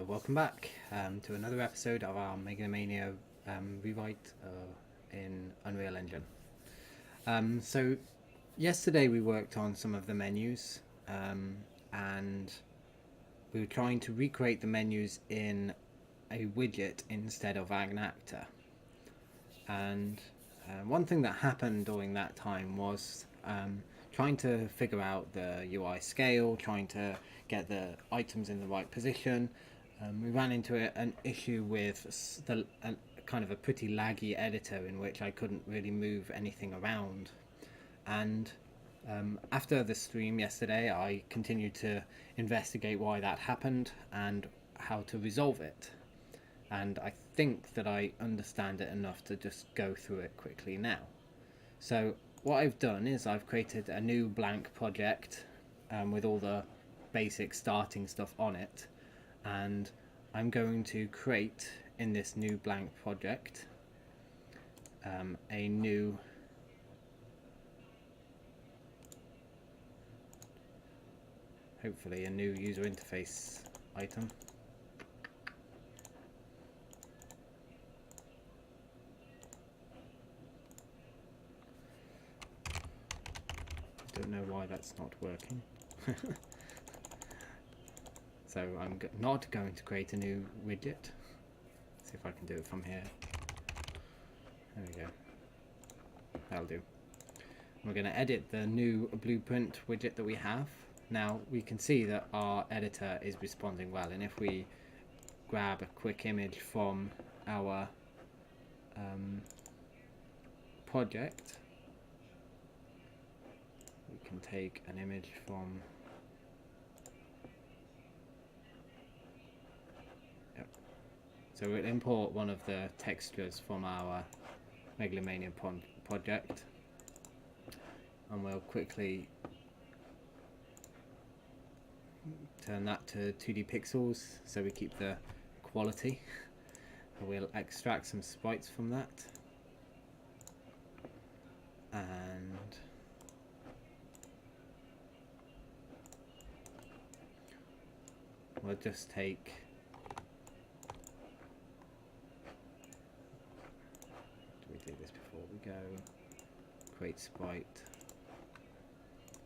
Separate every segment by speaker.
Speaker 1: Welcome back to another episode of our Mega-lo-Mania rewrite in Unreal Engine. So yesterday we worked on some of the menus and we were trying to recreate the menus in a widget instead of an actor. And one thing that happened during that time was trying to figure out the UI scale, trying to get the items in the right position. We ran into an issue with kind of a pretty laggy editor in which I couldn't really move anything around. And after the stream yesterday, I continued to investigate why that happened and how to resolve it. And I think that I understand it enough to just go through it quickly now. So what I've done is I've created a new blank project with all the basic starting stuff on it, and I'm going to create in this new blank project a new hopefully a new user interface item. Don't know why that's not working. So I'm not going to create a new widget. See if I can do it from here. There we go. That'll do. We're going to edit the new blueprint widget that we have. Now we can see that our editor is responding well, and if we grab a quick image from our project, we can take an image from so we'll import one of the textures from our Mega-lo-Mania project, and we'll quickly turn that to 2D pixels so we keep the quality. We'll extract some sprites from that, and we'll just take do this before we go. Create sprite,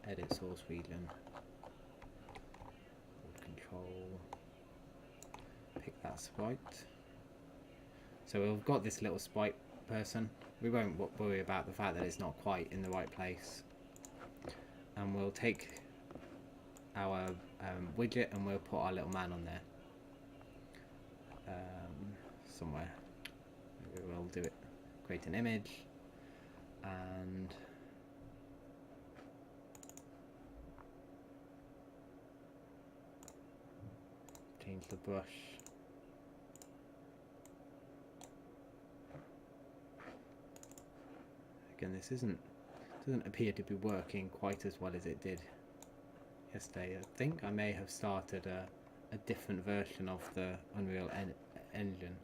Speaker 1: edit source region, hold control, pick that sprite. So we've got this little sprite person. We won't worry about the fact that it's not quite in the right place. And we'll take our widget and we'll put our little man on there somewhere. Maybe we'll do it. Create an image and change the brush. Again, this doesn't appear to be working quite as well as it did yesterday. I think I may have started a different version of the Unreal Engine.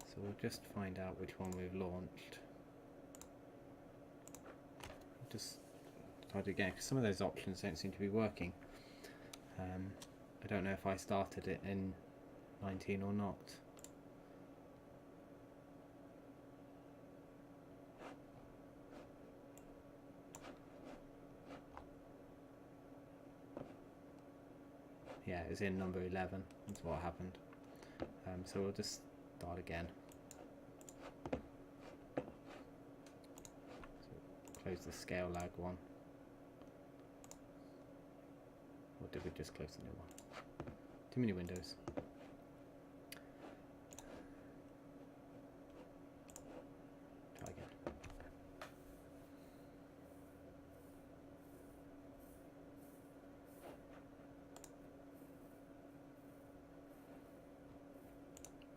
Speaker 1: So we'll just find out which one we've launched. Just try it again, because some of those options don't seem to be working. I don't know if I started it in 19 or not. Yeah, it was in number 11. That's what happened. So we'll just start again. Close the scale lag one. Or did we just close the new one? Too many windows. Try again.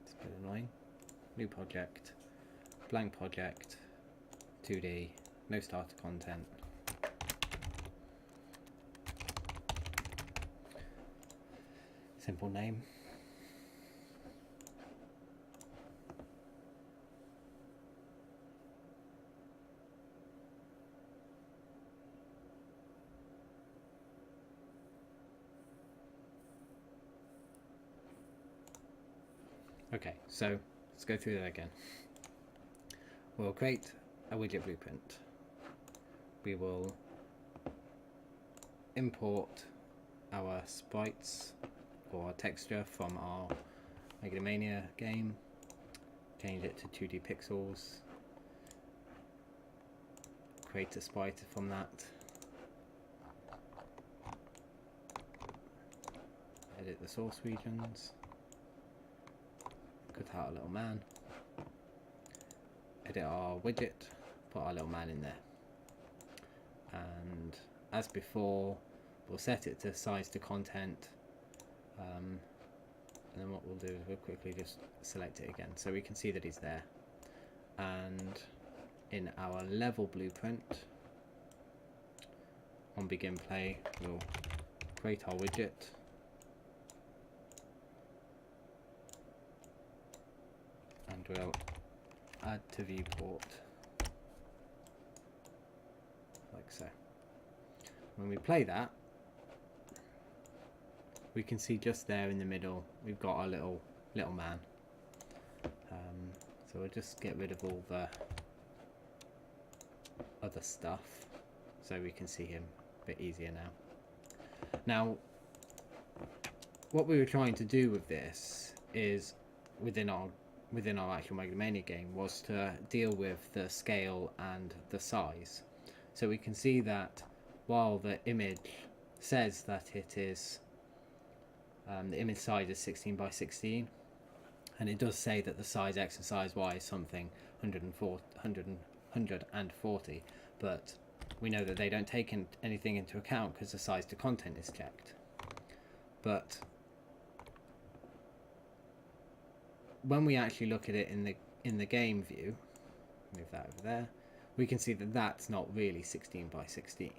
Speaker 1: It's a bit annoying. New project. Blank project. 2D. No starter content. Simple name. Okay, so let's go through that again. We'll create a widget blueprint. We will import our sprites or texture from our Mega-lo-Mania game, change it to 2D pixels, create a sprite from that, edit the source regions, cut out a little man, edit our widget, put our little man in there, and as before we'll set it to size to content, and then what we'll do is we'll quickly just select it again so we can see that he's there. And in our level blueprint on begin play, we'll create our widget, and we'll add to viewport like so. When we play that, we can see just there in the middle we've got our little man. So we'll just get rid of all the other stuff so we can see him a bit easier now. Now, what we were trying to do with this is within our actual Mega-lo-Mania game was to deal with the scale and the size. So we can see that while the image says that it is the image size is 16 by 16, and it does say that the size X and size Y is something 140, but we know that they don't take anything into account because the size to content is checked. But when we actually look at it in the game view, move that over there, we can see that that's not really 16 by 16.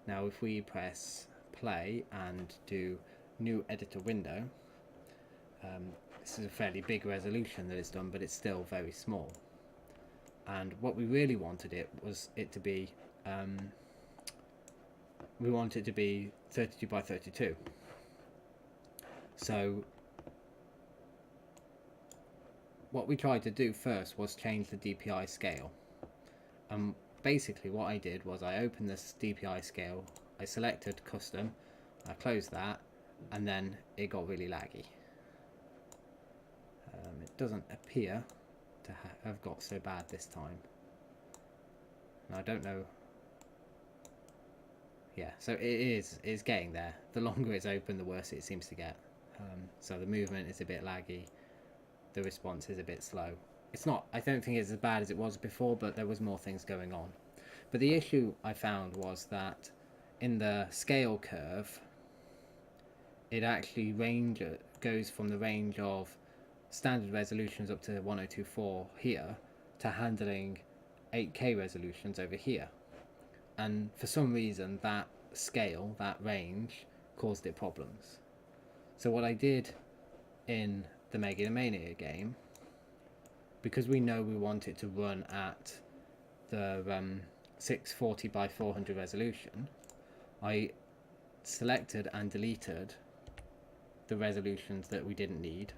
Speaker 1: Now if we press play and do new editor window, this is a fairly big resolution that it's done, but it's still very small. And what we really wanted it was it to be, we want it to be 32 by 32. So what we tried to do first was change the DPI scale. Basically what I did was I opened this DPI scale, I selected custom, I closed that, and then it got really laggy. It doesn't appear to have got so bad this time. And I don't know. Yeah, so it is getting there. The longer it's open, the worse it seems to get. So the movement is a bit laggy. The response is a bit slow. It's not, I don't think it's as bad as it was before, but there was more things going on. But the issue I found was that in the scale curve, it actually goes from the range of standard resolutions up to 1024 here to handling 8K resolutions over here. And for some reason that scale, that range, caused it problems. So what I did in the Mega-lo-Mania game, because we know we want it to run at the 640 by 400 resolution, I selected and deleted the resolutions that we didn't need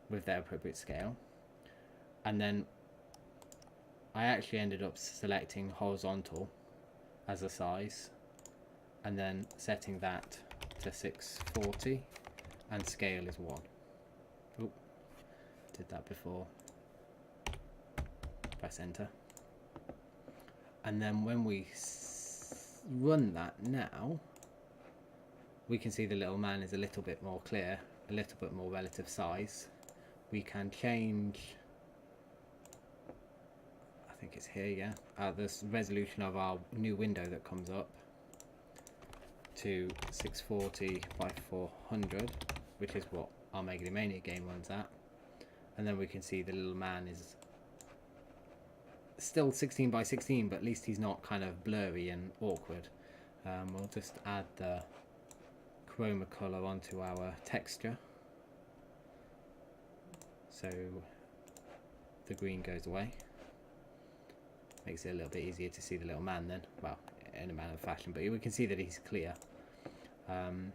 Speaker 1: with their appropriate scale, and then I actually ended up selecting horizontal as a size and then setting that to 640 and scale is 1. Oh, did that before. Press enter. And then when we run that now, we can see the little man is a little bit more clear, a little bit more relative size. We can change, I think it's here, yeah, the resolution of our new window that comes up to 640 by 400, which is what our Mega-lo-Mania game runs at. And then we can see the little man is still 16 by 16, but at least he's not kind of blurry and awkward. We'll just add the chroma color onto our texture, so the green goes away. Makes it a little bit easier to see the little man then, well, in a manner of fashion, but we can see that he's clear. And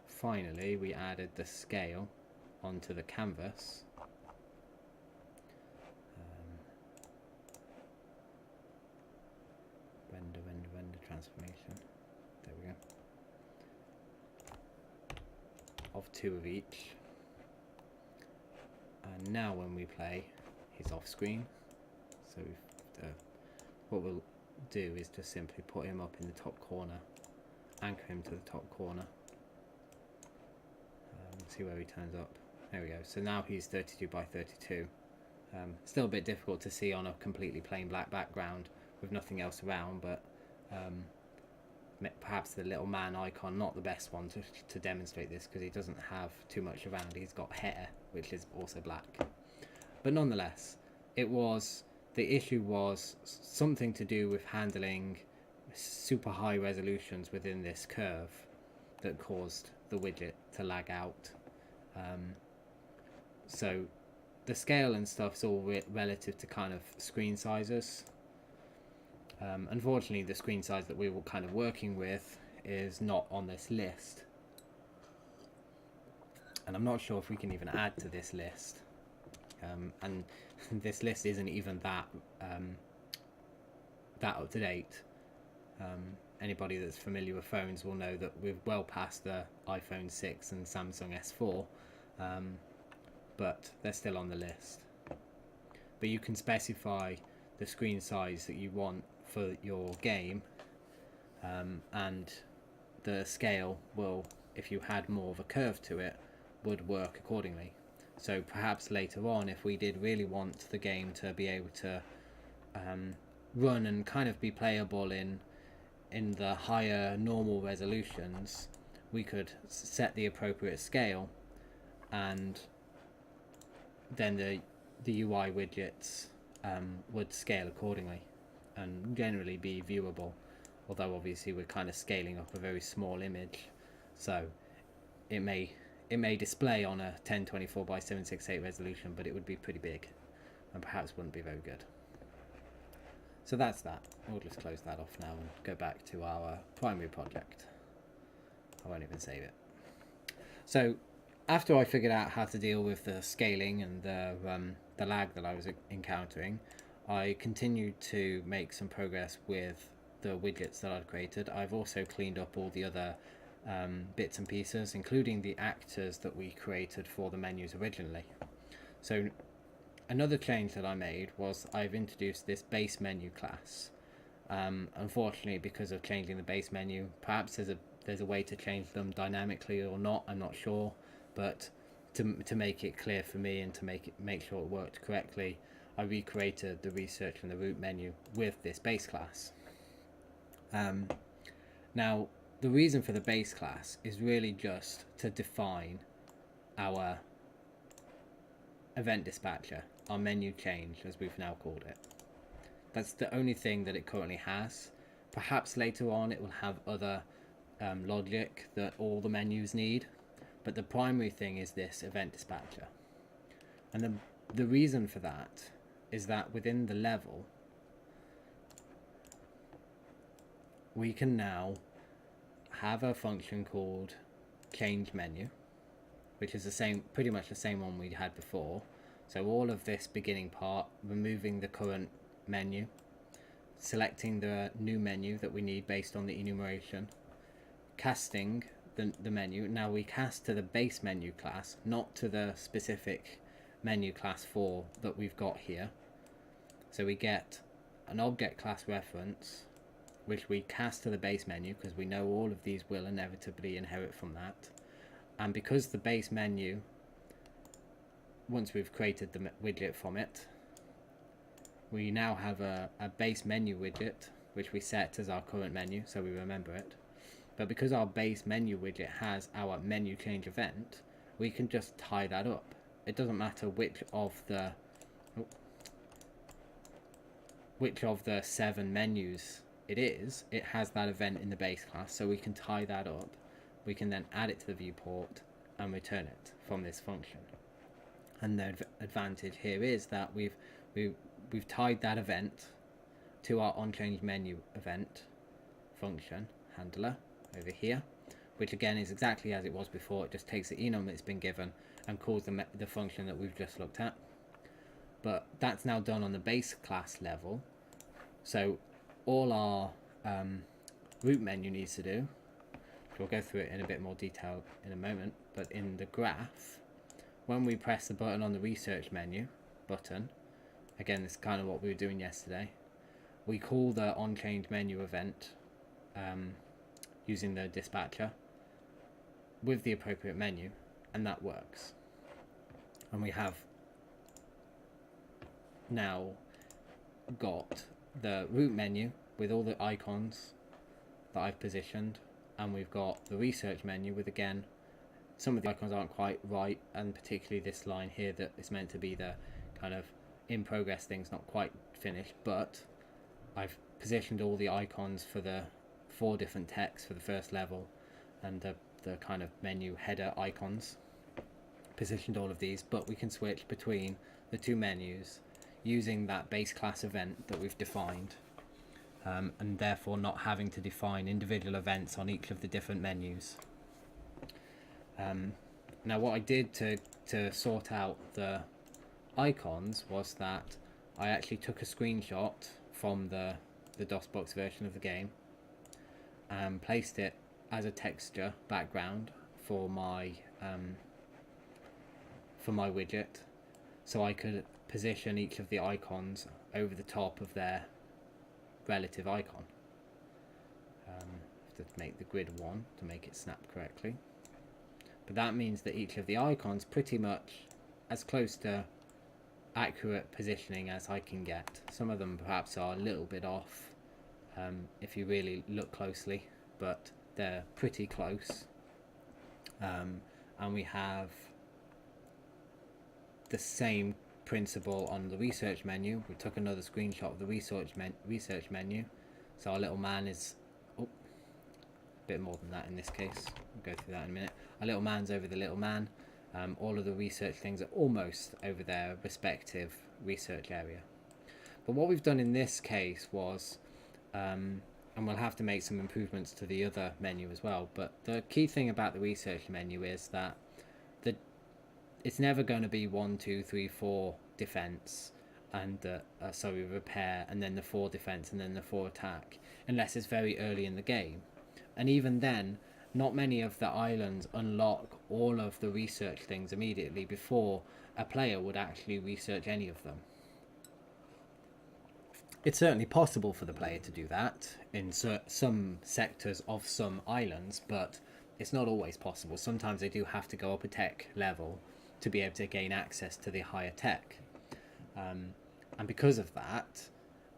Speaker 1: finally we added the scale onto the canvas. Render transformation. There we go. Of 2 of each. And now when we play, he's off screen. So what we'll do is just simply put him up in the top corner, anchor him to the top corner. See where he turns up. There we go. So now he's 32 by 32. Still a bit difficult to see on a completely plain black background with nothing else around, but perhaps the little man icon, not the best one to demonstrate this, because he doesn't have too much around. He's got hair, which is also black. But nonetheless, the issue was something to do with handling super high resolutions within this curve that caused the widget to lag out. So the scale and stuff's all relative to kind of screen sizes. Unfortunately, the screen size that we were kind of working with is not on this list, and I'm not sure if we can even add to this list. And this list isn't even that up to date. Anybody that's familiar with phones will know that we're well past the iPhone 6 and Samsung S4, but they're still on the list. But you can specify the screen size that you want for your game, and the scale will, if you had more of a curve to it, would work accordingly. So perhaps later on, if we did really want the game to be able to run and kind of be playable in the higher normal resolutions, we could set the appropriate scale, and then the UI widgets would scale accordingly and generally be viewable, although obviously we're kind of scaling up a very small image, so it may display on a 1024 by 768 resolution, but it would be pretty big and perhaps wouldn't be very good. So that's that. We'll just close that off now and go back to our primary project. I won't even save it. So after I figured out how to deal with the scaling and the lag that I was encountering, I continued to make some progress with the widgets that I'd created. I've also cleaned up all the other bits and pieces, including the actors that we created for the menus originally. So another change that I made was I've introduced this base menu class. Unfortunately, because of changing the base menu, perhaps there's a way to change them dynamically or not, I'm not sure, but to make it clear for me and to make sure it worked correctly, I recreated the research and the root menu with this base class. Now, the reason for the base class is really just to define our event dispatcher, our menu change, as we've now called it. That's the only thing that it currently has. Perhaps later on it will have other logic that all the menus need, but the primary thing is this event dispatcher. And the reason for that is that within the level, we can now have a function called change menu, which is pretty much the same one we had before. So all of this beginning part, removing the current menu, selecting the new menu that we need based on the enumeration, casting the menu. Now we cast to the base menu class, not to the specific menu class 4 that we've got here. So we get an object class reference, which we cast to the base menu, because we know all of these will inevitably inherit from that. And because the base menu, once we've created the widget from it, we now have a base menu widget, which we set as our current menu, so we remember it. But because our base menu widget has our menu change event, we can just tie that up. It doesn't matter which of the 7 menus it is, it has that event in the base class, so we can tie that up. We can then add it to the viewport and return it from this function. And the advantage here is that we've tied that event to our onChange menu event function handler over here. which again is exactly as it was before. It just takes the enum it's been given and calls the function that we've just looked at. But that's now done on the base class level. So all our root menu needs to do, we'll go through it in a bit more detail in a moment, but in the graph, when we press the button on the research menu button, again, this is kind of what we were doing yesterday, we call the onChange menu event using the dispatcher with the appropriate menu, and that works. And we have now got the root menu with all the icons that I've positioned, and we've got the research menu with, again, some of the icons aren't quite right, and particularly this line here that is meant to be the kind of in progress thing's not quite finished, but I've positioned all the icons for the 4 different texts for the first level, and the kind of menu header icons, positioned all of these, but we can switch between the 2 menus using that base class event that we've defined, and therefore not having to define individual events on each of the different menus. Now what I did to sort out the icons was that I actually took a screenshot from the DOSBox version of the game and placed it as a texture background for my widget, so I could position each of the icons over the top of their relative icon. Have to make the grid 1 to make it snap correctly, but that means that each of the icons pretty much as close to accurate positioning as I can get. Some of them perhaps are a little bit off if you really look closely, but they're pretty close. And we have the same principle on the research menu. We took another screenshot of the research menu, so our little man is a bit more than that in this case. We'll go through that in a minute. Our little man's over the little man. All of the research things are almost over their respective research area. But what we've done in this case was, and we'll have to make some improvements to the other menu as well, but the key thing about the research menu is that it's never going to be 1, 2, 3, 4 defense and repair, and then the 4 defense and then the 4 attack, unless it's very early in the game. And even then, not many of the islands unlock all of the research things immediately before a player would actually research any of them. It's certainly possible for the player to do that in some sectors of some islands, but it's not always possible. Sometimes they do have to go up a tech level to be able to gain access to the higher tech. And because of that,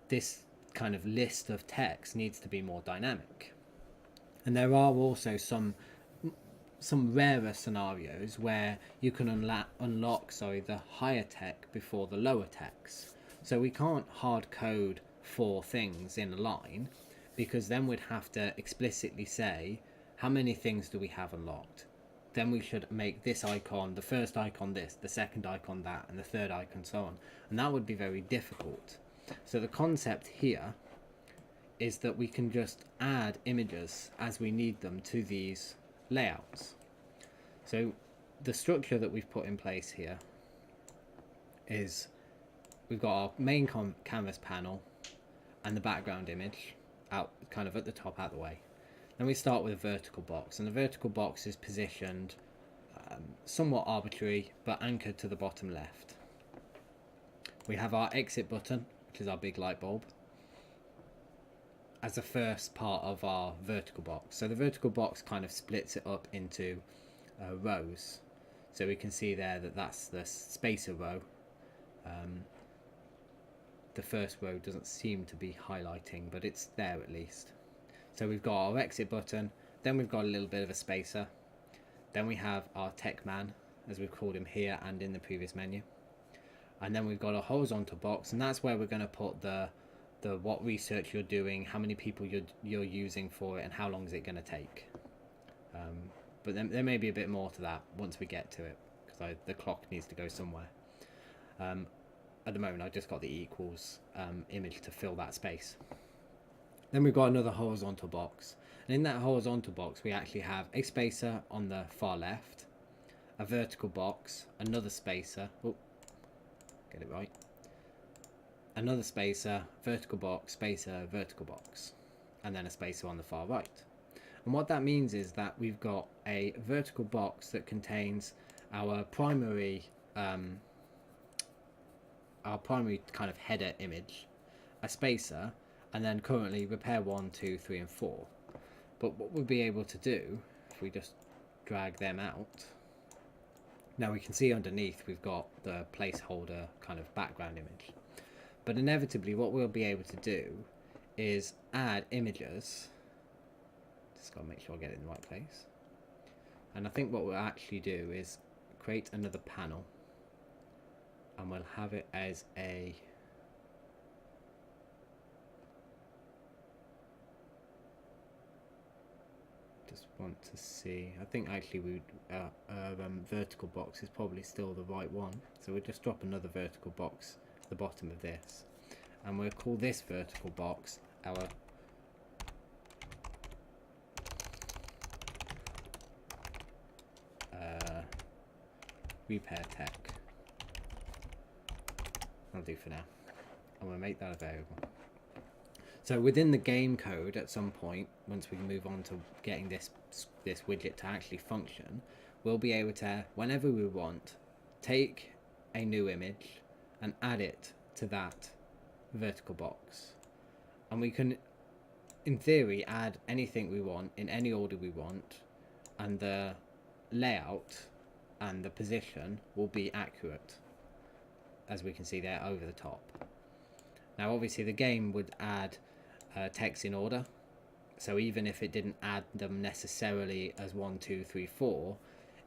Speaker 1: this kind of list of techs needs to be more dynamic. And there are also some rarer scenarios where you can unlock the higher tech before the lower techs. So we can't hard code 4 things in a line, because then we'd have to explicitly say how many things do we have unlocked. Then we should make this icon, the first icon this, the second icon that, and the third icon so on. And that would be very difficult. So the concept here is that we can just add images as we need them to these layouts. So the structure that we've put in place here is we've got our main canvas panel and the background image out kind of at the top out the way. Then we start with a vertical box, and the vertical box is positioned somewhat arbitrary but anchored to the bottom left. We have our exit button, which is our big light bulb, as the first part of our vertical box. So the vertical box kind of splits it up into rows. So we can see there that that's the spacer row. The first row doesn't seem to be highlighting, but it's there at least. So we've got our exit button, then we've got a little bit of a spacer, then we have our tech man, as we've called him here and in the previous menu, and then we've got a horizontal box, and that's where we're going to put the what research you're doing, how many people you're using for it, and how long is it going to take. But then there may be a bit more to that once we get to it, because the clock needs to go somewhere. At the moment I've just got the equals image to fill that space. Then we've got another horizontal box. And in that horizontal box, we actually have a spacer on the far left, a vertical box, another spacer. Oh, get it right. Another spacer, vertical box, spacer, vertical box, and then a spacer on the far right. And what that means is that we've got a vertical box that contains our primary kind of header image, a spacer, and then currently repair 1, 2, 3, and 4. But what we'll be able to do, if we just drag them out, now we can see underneath we've got the placeholder kind of background image. But inevitably what we'll be able to do is add images. Just got to make sure I get it in the right place. And I think what we'll actually do is create another panel, and we'll have it as a just want to see, I think actually we vertical box is probably still the right one, so we'll just drop another vertical box at the bottom of this, and we'll call this vertical box our repair tech. I'll do for now, and we'll make that a variable. So within the game code, at some point, once we move on to getting this widget to actually function, we'll be able to, whenever we want, take a new image and add it to that vertical box. And we can, in theory, add anything we want in any order we want, and the layout and the position will be accurate, as we can see there over the top. Now obviously the game would add text in order, so even if it didn't add them necessarily as 1, 2, 3, 4,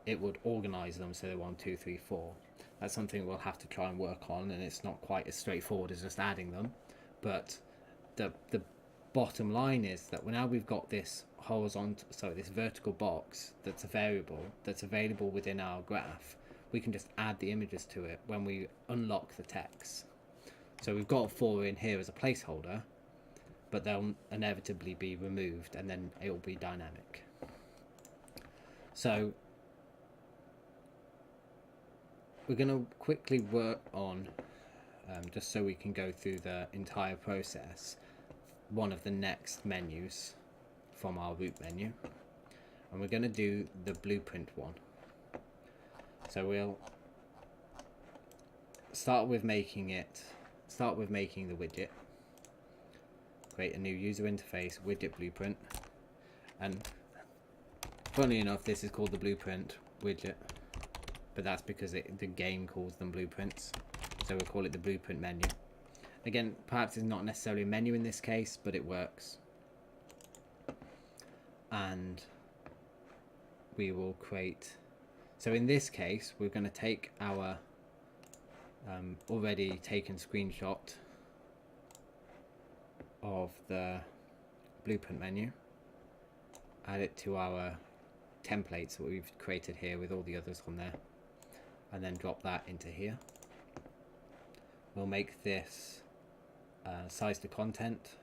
Speaker 1: it would organize them so they're 1, 2, 3, 4. That's something we'll have to try and work on, and it's not quite as straightforward as just adding them. But the bottom line is that now we've got this this vertical box that's a variable that's available within our graph, we can just add the images to it when we unlock the text. So we've got 4 in here as a placeholder, but they'll inevitably be removed, and then it will be dynamic. So we're going to quickly work on, just so we can go through the entire process, one of the next menus from our root menu, and we're going to do the blueprint one. So we'll start with making the widget, create a new user interface widget blueprint, and funnily enough this is called the blueprint widget, but that's because the game calls them blueprints, so we'll call it the blueprint menu. Again, perhaps it's not necessarily a menu in this case, but it works. And we will create, so in this case we're going to take our already taken screenshot of the blueprint menu, add it to our templates that we've created here with all the others on there, and then drop that into here. We'll make this size to content,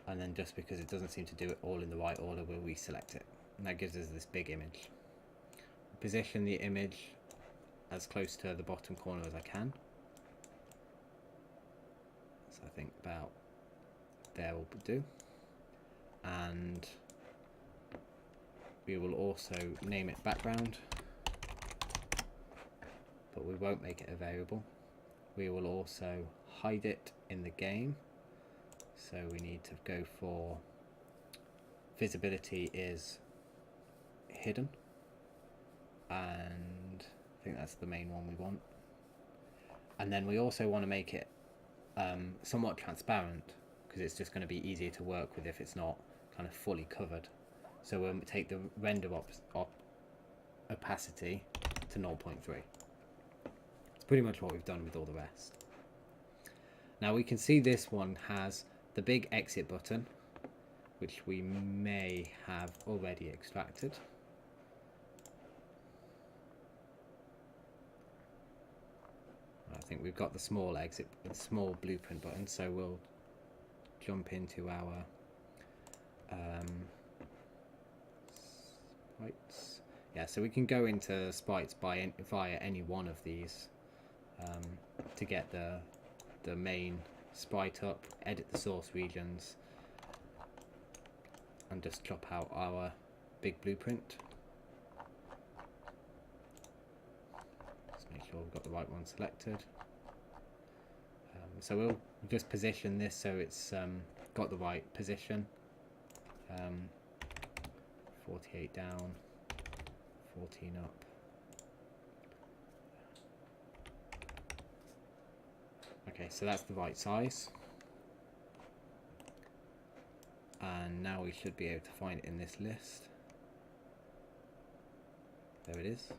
Speaker 1: and then just because it doesn't seem to do it all in the right order, we'll reselect it, and that gives us this big image. Position the image as close to the bottom corner as I can, so I think about there will do, and we will also name it background, but we won't make it a variable. We will also hide it in the game, so we need to go for visibility is hidden, and I think that's the main one we want. And then we also want to make it somewhat transparent, because it's just going to be easier to work with if it's not kind of fully covered. So we'll take the render opacity to 0.3. It's pretty much what we've done with all the rest. Now we can see this one has the big exit button, which we may have already extracted. I think we've got the small exit, the small blueprint button, so we'll jump into our sprites. Yeah, so we can go into sprites via any one of these to get the main sprite up, edit the source regions, and just chop out our big blueprint. Just make sure we've got the right one selected. So we'll just position this so it's got the right position. 48 down, 14 up. Okay, so that's the right size. And now we should be able to find it in this list. There it is.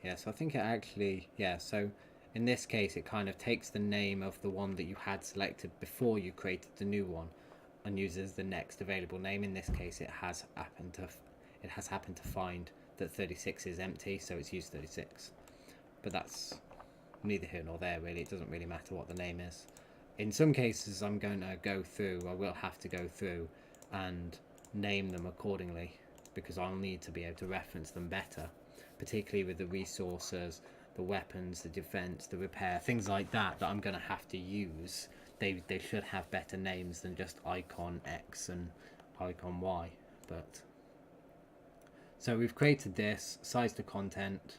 Speaker 1: Yeah, so I think it actually, yeah, so in this case it kind of takes the name of the one that you had selected before you created the new one and uses the next available name. In this case it has happened to find that 36 is empty, so it's used 36. But that's neither here nor there really, it doesn't really matter what the name is. In some cases I will have to go through and name them accordingly, because I'll need to be able to reference them better, particularly with the resources, the weapons, the defense, the repair, things like that I'm going to have to use. They should have better names than just icon X and icon Y. But so we've created this size to content.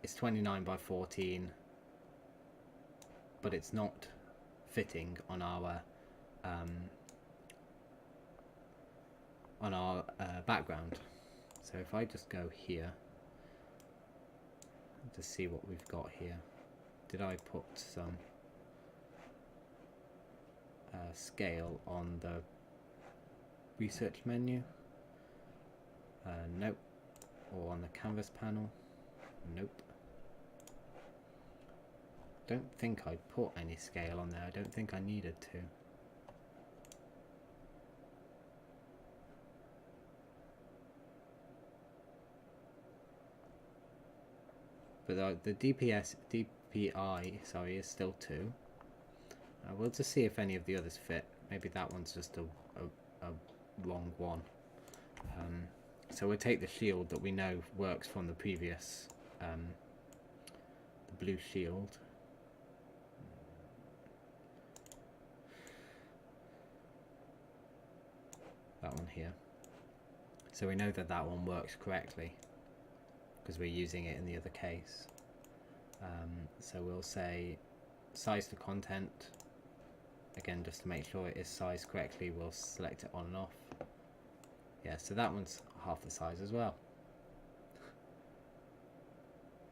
Speaker 1: It's 29 by 14, but it's not fitting on our background. So if I just go here to see what we've got here, did I put some scale on the research menu? Nope. Or on the canvas panel? Nope. Don't think I put any scale on there. I don't think I needed to. But the DPI, sorry, is still 2. We'll just see if any of the others fit. Maybe that one's just a wrong one. So we'll take the shield that we know works from the previous, the blue shield. That one here. So we know that that one works correctly, because we're using it in the other case. So we'll say size to content. Again, just to make sure it is sized correctly, we'll select it on and off. Yeah, so that one's half the size as well.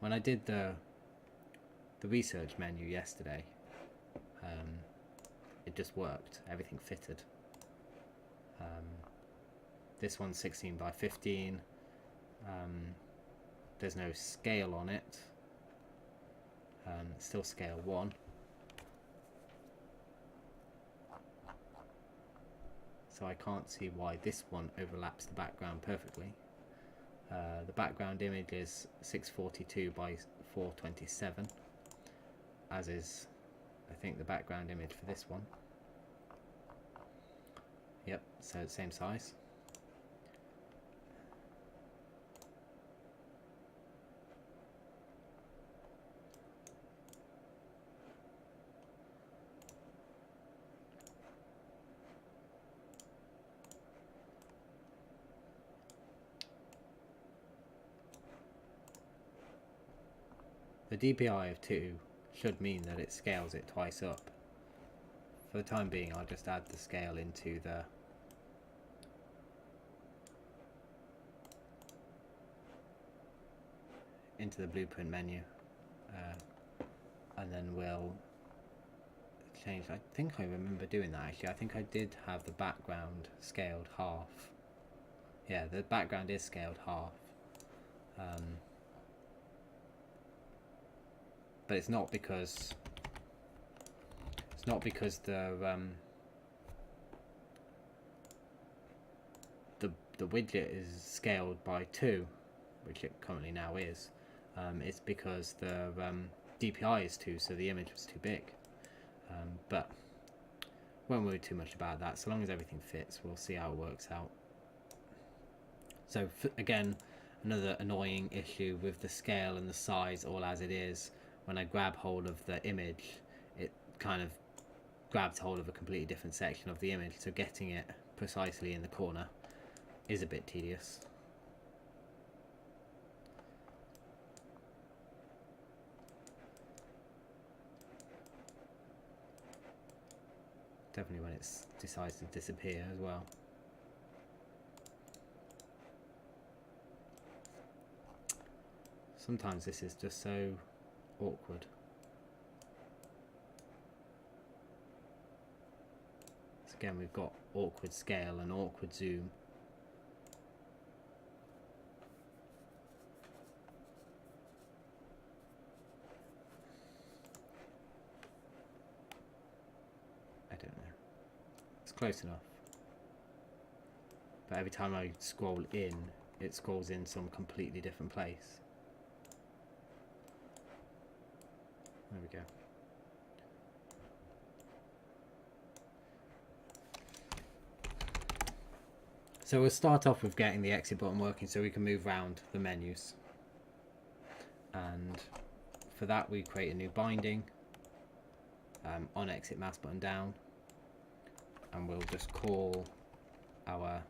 Speaker 1: When I did the research menu yesterday, it just worked. Everything fitted. This one's 16 by 15. There's no scale on it. It's still scale 1. So I can't see why this one overlaps the background perfectly. The background image is 642 by 427, as is, I think, the background image for this one. Yep, so it's same size. The DPI of 2 should mean that it scales it twice up. For the time being, I'll just add the scale into the blueprint menu, and then we'll change. I think I remember doing that actually. I think I did have the background scaled half. Yeah, the background is scaled half. But it's not because the widget is scaled by 2, which it currently now is. It's because the DPI is 2, so the image was too big. but won't worry too much about that. So long as everything fits, we'll see how it works out. So again, another annoying issue with the scale and the size all as it is. When I grab hold of the image, it kind of grabs hold of a completely different section of the image, so getting it precisely in the corner is a bit tedious. Definitely when it decides to disappear as well. Sometimes this is just so awkward. So again, we've got awkward scale and awkward zoom. I don't know. It's close enough. But every time I scroll in, it scrolls in some completely different place. There we go. So we'll start off with getting the exit button working so we can move around the menus. And for that we create a new binding on exit mouse button down, and we'll just call our,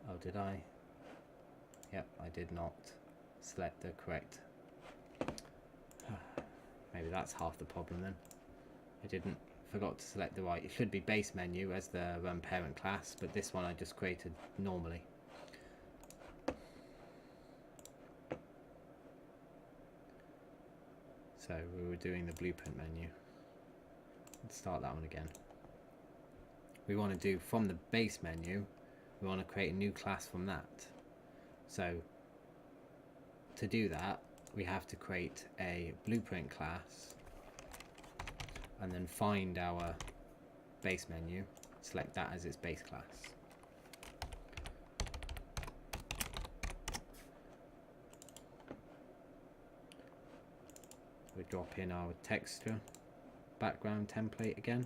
Speaker 1: oh did I? Yep, I did not select the correct. Maybe that's half the problem then. I forgot to select the right. It should be base menu as the parent class, but this one I just created normally. So we were doing the blueprint menu. Let's start that one again. We want to do from the base menu, we want to create a new class from that. So to do that, we have to create a blueprint class and then find our base menu, select that as its base class. We drop in our texture background template again.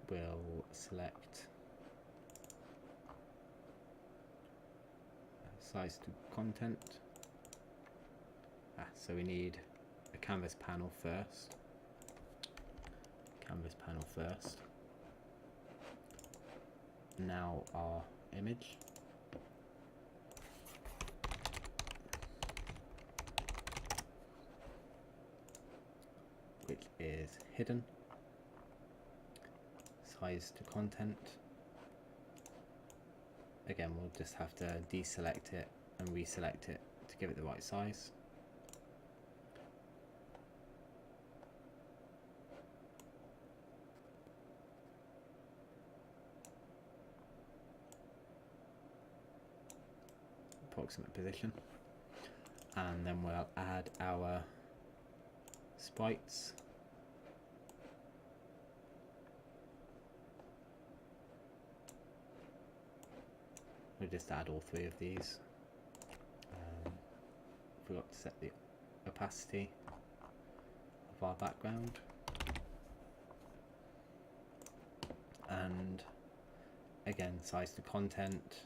Speaker 1: We'll select size to content. So we need a canvas panel first. Canvas panel first. Now our image. Which is hidden. Size to content. Again, we'll just have to deselect it and reselect it to give it the right size. Approximate position. And then we'll add our sprites. We'll just add all three of these. Forgot to set the opacity of our background. And again, size to content,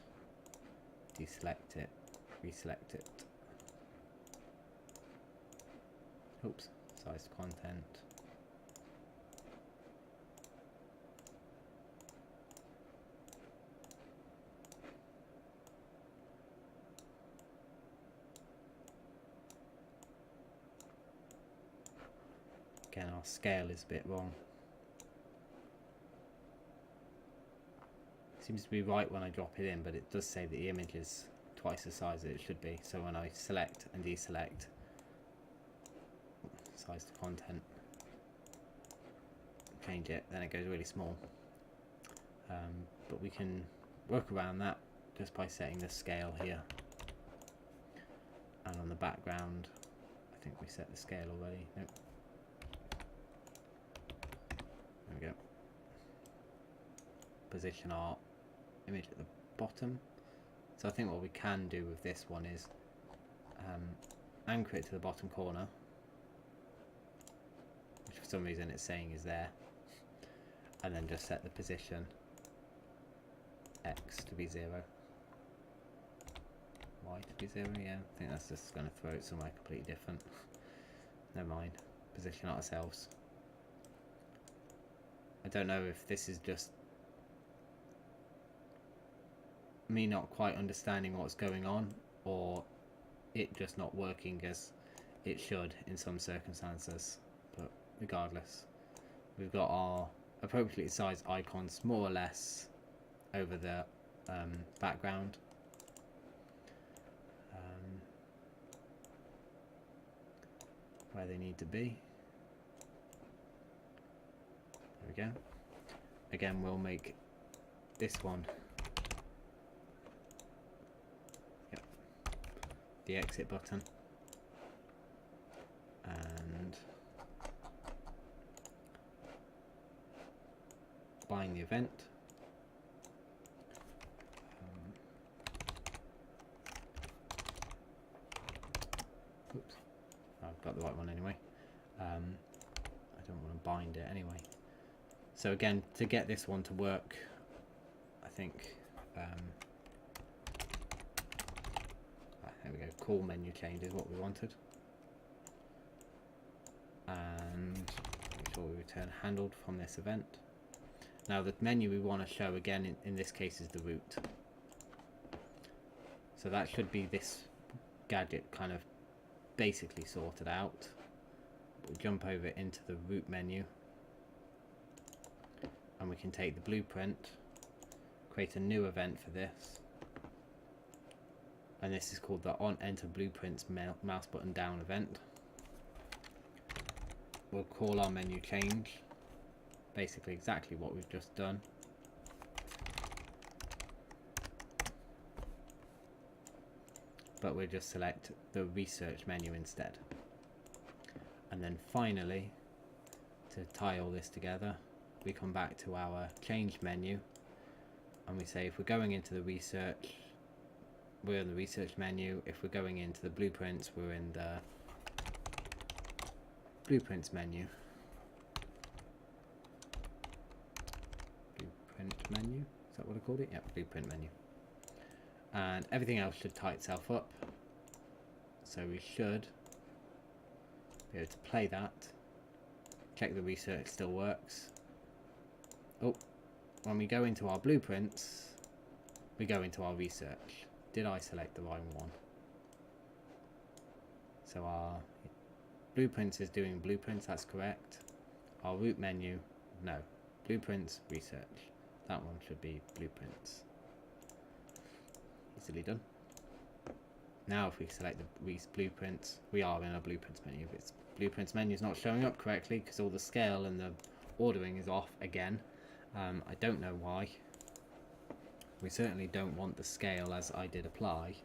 Speaker 1: deselect it, reselect it. Oops, size to content. Again, our scale is a bit wrong. Seems to be right when I drop it in, but it does say that the image is twice the size that it should be. So when I select and deselect, size to content, change it, then it goes really small. But we can work around that just by setting the scale here. And on the background, I think we set the scale already. Nope. There we go. Position our image at the bottom. So I think what we can do with this one is anchor it to the bottom corner, which for some reason it's saying is there, and then just set the position X to be 0, Y to be 0. Yeah, I think that's just going to throw it somewhere completely different. Never mind. Position ourselves. I don't know if this is just me not quite understanding what's going on, or it just not working as it should in some circumstances. But regardless, we've got our appropriately sized icons more or less over the background. Where they need to be. There we go. Again, we'll make this one, yep, the exit button, and bind the event. Oops, I've got the right one anyway. I don't want to bind it anyway. So again, to get this one to work, I think, there we go, call menu change is what we wanted. And make sure we return handled from this event. Now the menu we want to show again in this case is the root. So that should be this gadget kind of basically sorted out. We'll jump over into the root menu, and we can take the blueprint, create a new event for this, and this is called the on enter blueprints mouse button down event. We'll call our menu change, basically exactly what we've just done. But we'll just select the research menu instead. And then finally, to tie all this together, we come back to our change menu, and we say if we're going into the research, we're in the research menu. If we're going into the blueprints, we're in the blueprints menu. Blueprint menu, is that what I called it? Yep, blueprint menu. And everything else should tie itself up. So we should be able to play that, check the research still works. Oh, when we go into our blueprints, we go into our research. Did I select the right one? So our blueprints is doing blueprints, that's correct. Our root menu, no. Blueprints, research. That one should be blueprints. Easily done. Now if we select the blueprints, we are in a blueprints menu. But its blueprints menu is not showing up correctly because all the scale and the ordering is off again. I don't know why. We certainly don't want the scale as I did apply,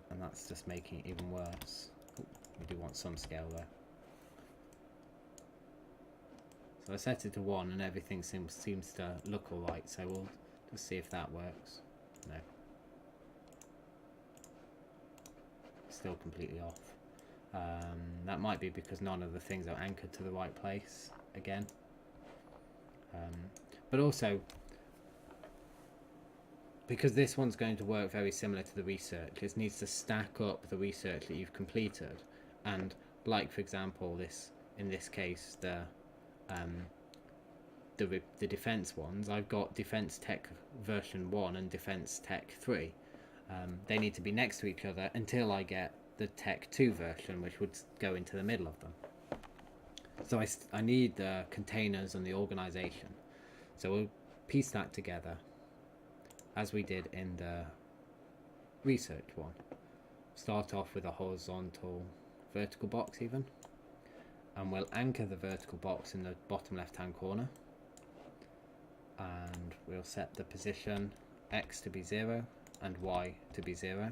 Speaker 1: and that's just making it even worse. Ooh, we do want some scale there. So I set it to 1 and everything seems to look alright, so we'll just see if that works. No. Still completely off. That might be because none of the things are anchored to the right place again. But also, because this one's going to work very similar to the research, it needs to stack up the research that you've completed. And like, for example, in this case, the defense ones, I've got Defense Tech version 1 and Defense Tech 3. They need to be next to each other until I get the Tech 2 version, which would go into the middle of them. So I need the containers and the organization. So we'll piece that together as we did in the research one. Start off with a horizontal vertical box even, and we'll anchor the vertical box in the bottom left hand corner, and we'll set the position X to be 0 and Y to be 0.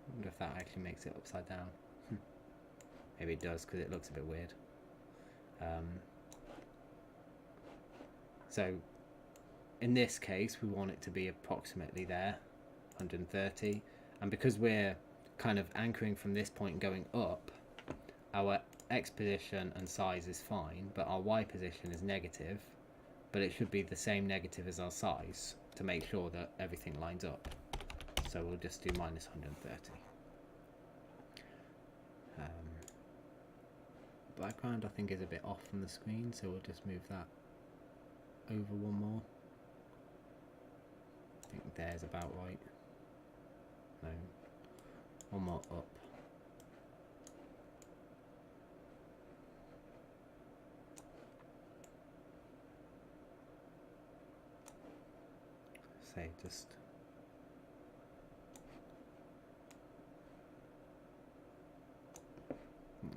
Speaker 1: I wonder if that actually makes it upside down. Maybe it does because it looks a bit weird. So in this case we want it to be approximately there, 130, And because we're kind of anchoring from this point going up, our X position and size is fine, but our Y position is negative, but it should be the same negative as our size to make sure that everything lines up. So we'll just do minus 130. Background I think is a bit off from the screen, so we'll just move that over one more. I think there's about right. No, one more up. Say just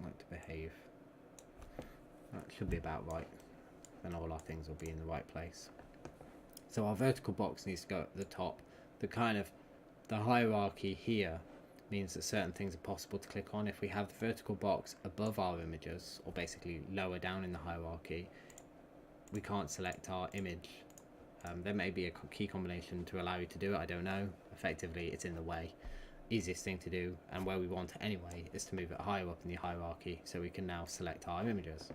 Speaker 1: like to behave. That should be about right. Then all our things will be in the right place. So our vertical box needs to go at the top. The hierarchy here means that certain things are possible to click on. If we have the vertical box above our images, or basically lower down in the hierarchy, we can't select our image. There may be a key combination to allow you to do it, I don't know. Effectively, it's in the way. Easiest thing to do, and where we want it anyway, is to move it higher up in the hierarchy, so we can now select our images.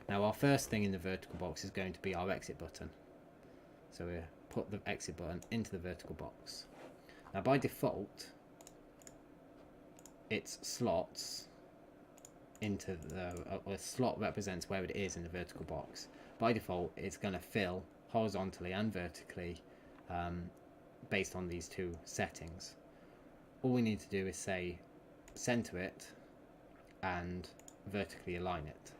Speaker 1: Now our first thing in the vertical box is going to be our exit button. So we put the exit button into the vertical box. Now by default, its slots into a slot represents where it is in the vertical box. By default, it's going to fill horizontally and vertically based on these two settings. All we need to do is say center it and vertically align it.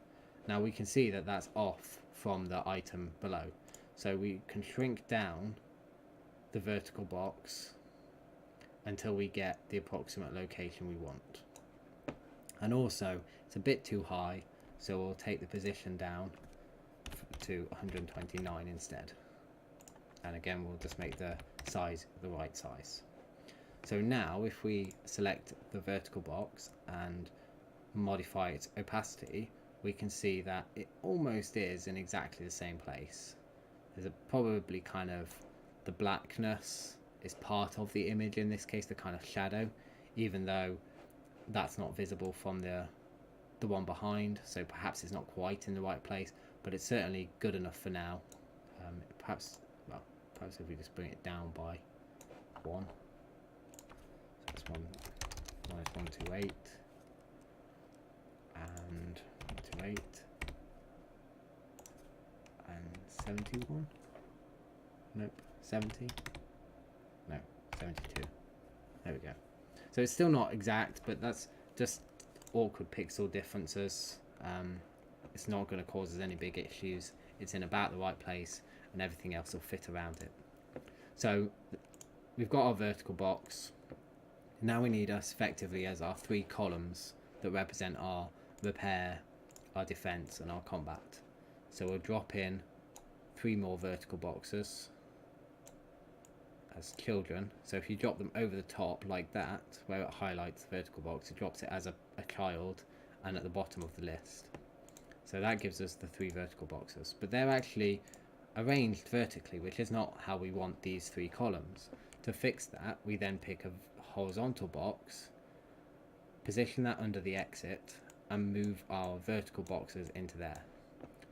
Speaker 1: Now we can see that that's off from the item below, so we can shrink down the vertical box until we get the approximate location we want. And also it's a bit too high, so we'll take the position down to 129 instead. And again, we'll just make the size the right size. So now if we select the vertical box and modify its opacity, we can see that it almost is in exactly the same place. There's probably kind of the blackness is part of the image, in this case the kind of shadow, even though that's not visible from the one behind, so perhaps it's not quite in the right place, but it's certainly good enough for now. Perhaps if we just bring it down by 1, so it's minus 128 and 128 and 71. Nope, 70. No, 72. There we go. So it's still not exact, but that's just awkward pixel differences. It's not going to cause us any big issues. It's in about the right place, and everything else will fit around it. So we've got our vertical box. Now we need us effectively as our 3 columns that represent our repair, our defense, and our combat. So we'll drop in 3 more vertical boxes as children. So if you drop them over the top like that, where it highlights the vertical box, it drops it as a child and at the bottom of the list. So that gives us the 3 vertical boxes, but they're actually arranged vertically, which is not how we want these 3 columns. To fix that, we then pick a horizontal box, position that under the exit, and move our vertical boxes into there.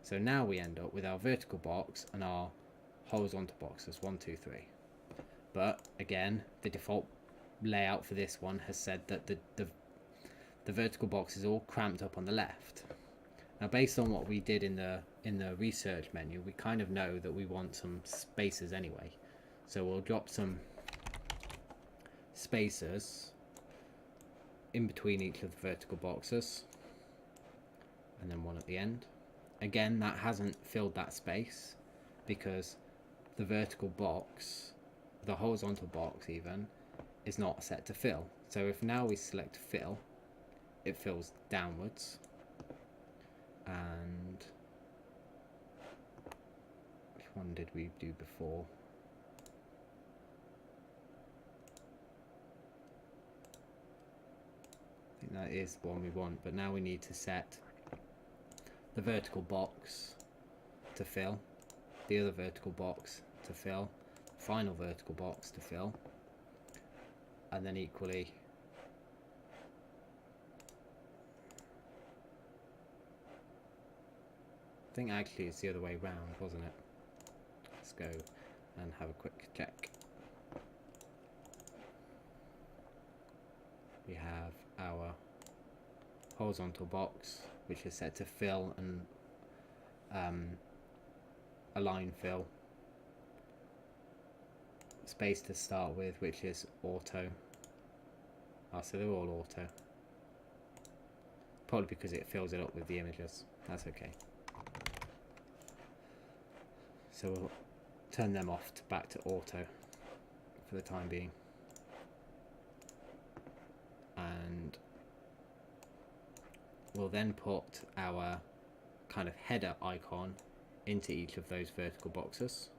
Speaker 1: So now we end up with our vertical box and our horizontal boxes, 1, 2, 3. But again, the default layout for this one has said that the vertical box is all cramped up on the left. Now, based on what we did in the research menu, we kind of know that we want some spaces anyway. So we'll drop some spacers in between each of the vertical boxes, and then one at the end. Again, that hasn't filled that space because the vertical box, the horizontal box even, is not set to fill. So if now we select fill, it fills downwards. And which one did we do before? I think that is the one we want, but now we need to set the vertical box to fill, the other vertical box to fill, final vertical box to fill, and then equally I think actually it's the other way round, wasn't it? Let's go and have a quick check. We have our horizontal box, which is set to fill and align fill. Space to start with, which is auto. Oh, so they're all auto. Probably because it fills it up with the images. That's okay. So we'll turn them off back to auto for the time being. And we'll then put our kind of header icon into each of those vertical boxes.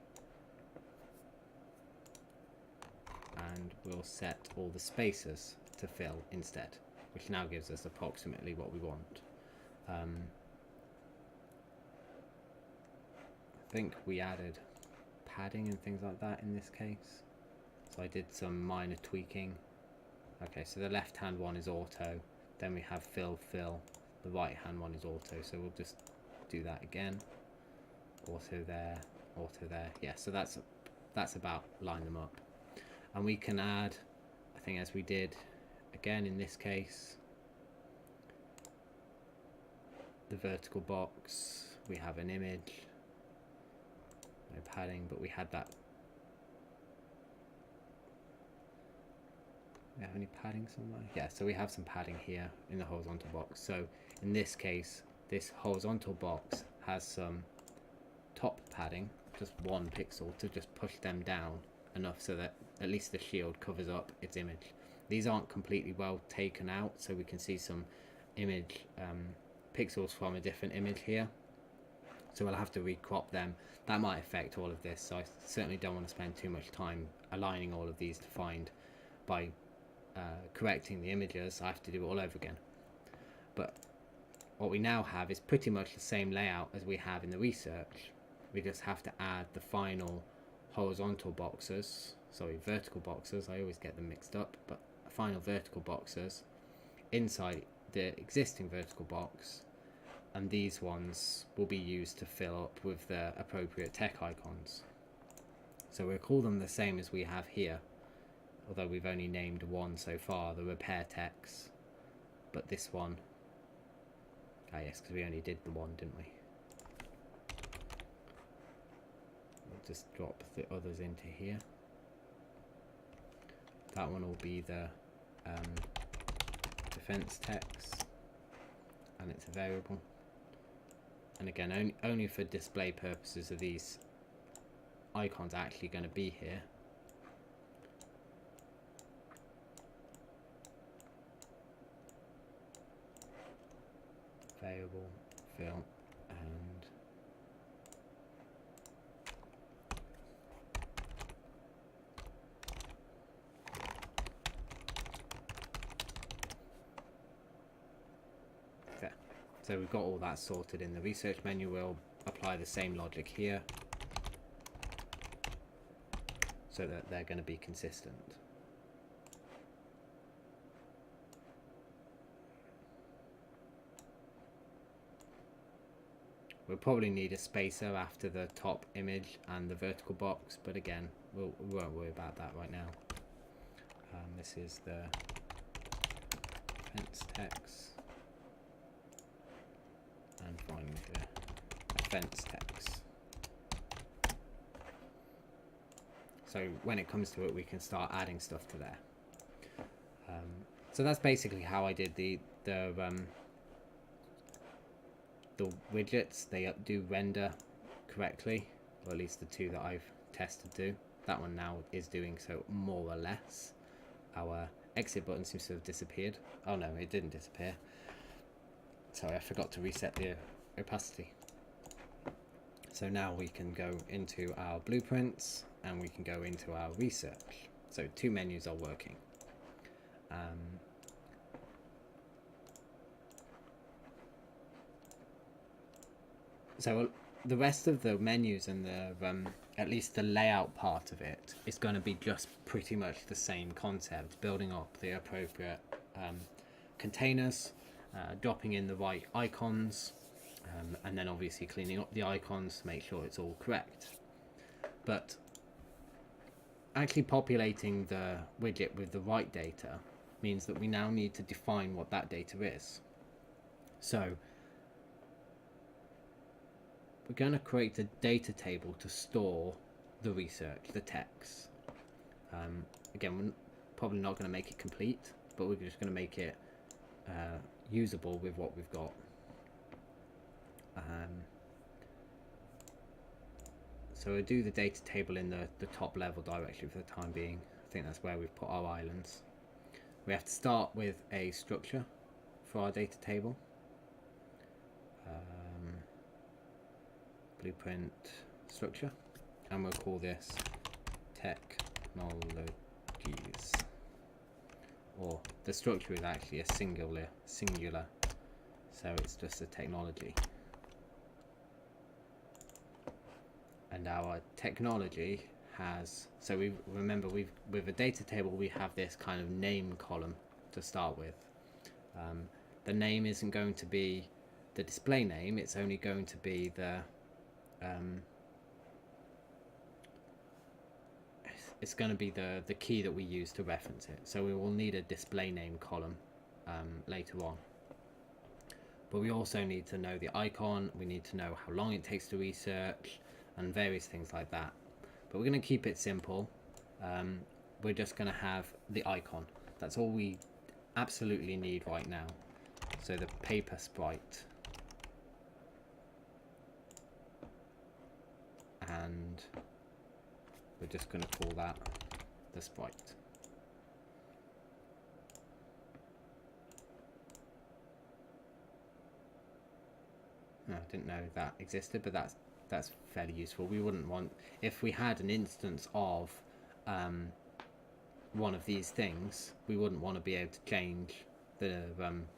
Speaker 1: And we'll set all the spaces to fill instead, which now gives us approximately what we want. I think we added padding and things like that in this case, so I did some minor tweaking. Okay, so the left hand one is auto, then we have fill, the right hand one is auto, so we'll just do that again. Auto there, yeah, so that's about line them up. And we can add, I think as we did again in this case, the vertical box, we have an image, no padding, but we had that. We have any padding somewhere? Yeah, so we have some padding here in the horizontal box. So in this case, this horizontal box has some top padding, just 1 pixel to just push them down enough so that at least the shield covers up its image. These aren't completely well taken out, so we can see some image pixels from a different image here. So we'll have to recrop them. That might affect all of this, so I certainly don't want to spend too much time aligning all of these to find by correcting the images. I have to do it all over again. But what we now have is pretty much the same layout as we have in the research. We just have to add the final horizontal boxes, vertical boxes, I always get them mixed up, but final vertical boxes inside the existing vertical box, and these ones will be used to fill up with the appropriate tech icons. So we'll call them the same as we have here, although we've only named one so far, the repair techs, but this one, yes, because we only did the one, didn't we? We'll just drop the others into here. That one will be the defense text, and it's a variable. And again, only for display purposes are these icons actually going to be here. Variable, fill, and there. So we've got all that sorted in the research menu. We'll apply the same logic here so that they're going to be consistent. We'll probably need a spacer after the top image and the vertical box, but again, we won't worry about that right now. This is the defense text, and finally the offense text. So when it comes to it, we can start adding stuff to there. So that's basically how I did the widgets. They do render correctly, or at least the two that I've tested do. That one now is doing so more or less. Our exit button seems to have disappeared. Oh no, it didn't disappear. Sorry, I forgot to reset the opacity. So now we can go into our blueprints and we can go into our research. So 2 menus are working. So the rest of the menus and the at least the layout part of it is going to be just pretty much the same concept, building up the appropriate containers, dropping in the right icons, and then obviously cleaning up the icons to make sure it's all correct. But actually populating the widget with the right data means that we now need to define what that data is. So we're going to create a data table to store the research, the text. Again, we're probably not going to make it complete, but we're just going to make it usable with what we've got. So we'll do the data table in the top level directly for the time being. I think that's where we've put our islands. We have to start with a structure for our data table. Blueprint structure, and we'll call this technologies, or the structure is actually a singular, so it's just a technology. And our technology has, so we remember with a data table we have this kind of name column to start with. The name isn't going to be the display name, it's only going to be the it's going to be the key that we use to reference it. So we will need a display name column later on. But we also need to know the icon, we need to know how long it takes to research, and various things like that. But we're going to keep it simple. We're just going to have the icon. That's all we absolutely need right now. So the paper sprite. And we're just going to call that the sprite. No, I didn't know that existed, but that's fairly useful. We wouldn't want, if we had an instance of one of these things, we wouldn't want to be able to change the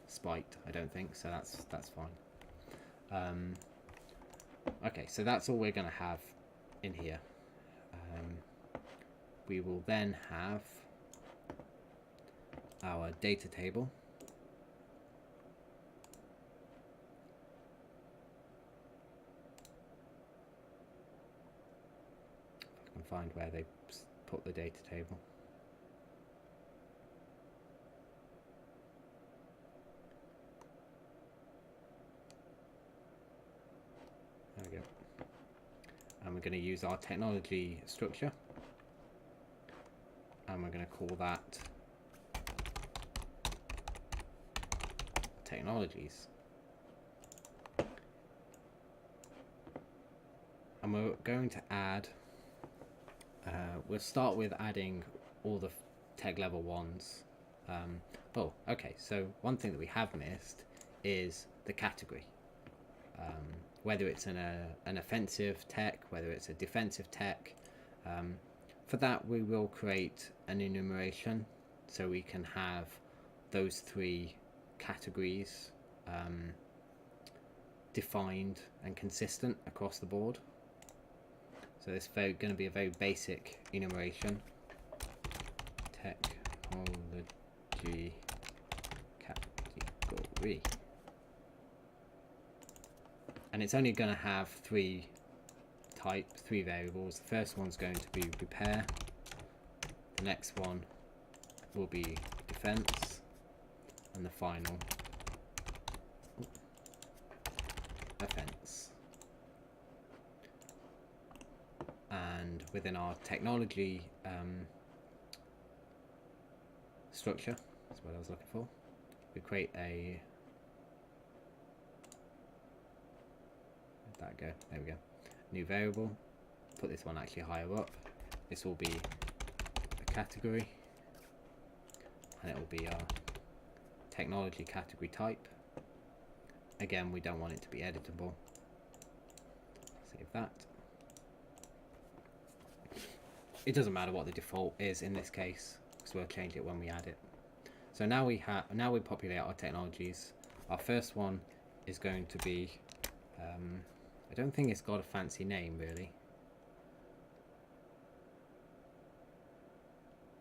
Speaker 1: sprite, I don't think, so that's fine. Okay, so that's all we're going to have in here. We will then have our data table. If I can find where they put the data table. There we go. And we're going to use our technology structure, and we're going to call that technologies. And we're going to add, we'll start with adding all the tech level ones. Oh, okay, so one thing that we have missed is the category. Whether it's an offensive tech, whether it's a defensive tech. For that we will create an enumeration so we can have those three categories defined and consistent across the board. So this is going to be a very basic enumeration. Technology category. And it's only going to have three variables. The first one's going to be repair. The next one will be defense. And the final, offense. And within our technology structure, that's what I was looking for, we create a, where'd that go? There we go. New variable. Put this one actually higher up. This will be a category, and it will be our technology category type. Again, we don't want it to be editable. Save that. It doesn't matter what the default is in this case, because we'll change it when we add it. So now we populate our technologies. Our first one is going to be I don't think it's got a fancy name really.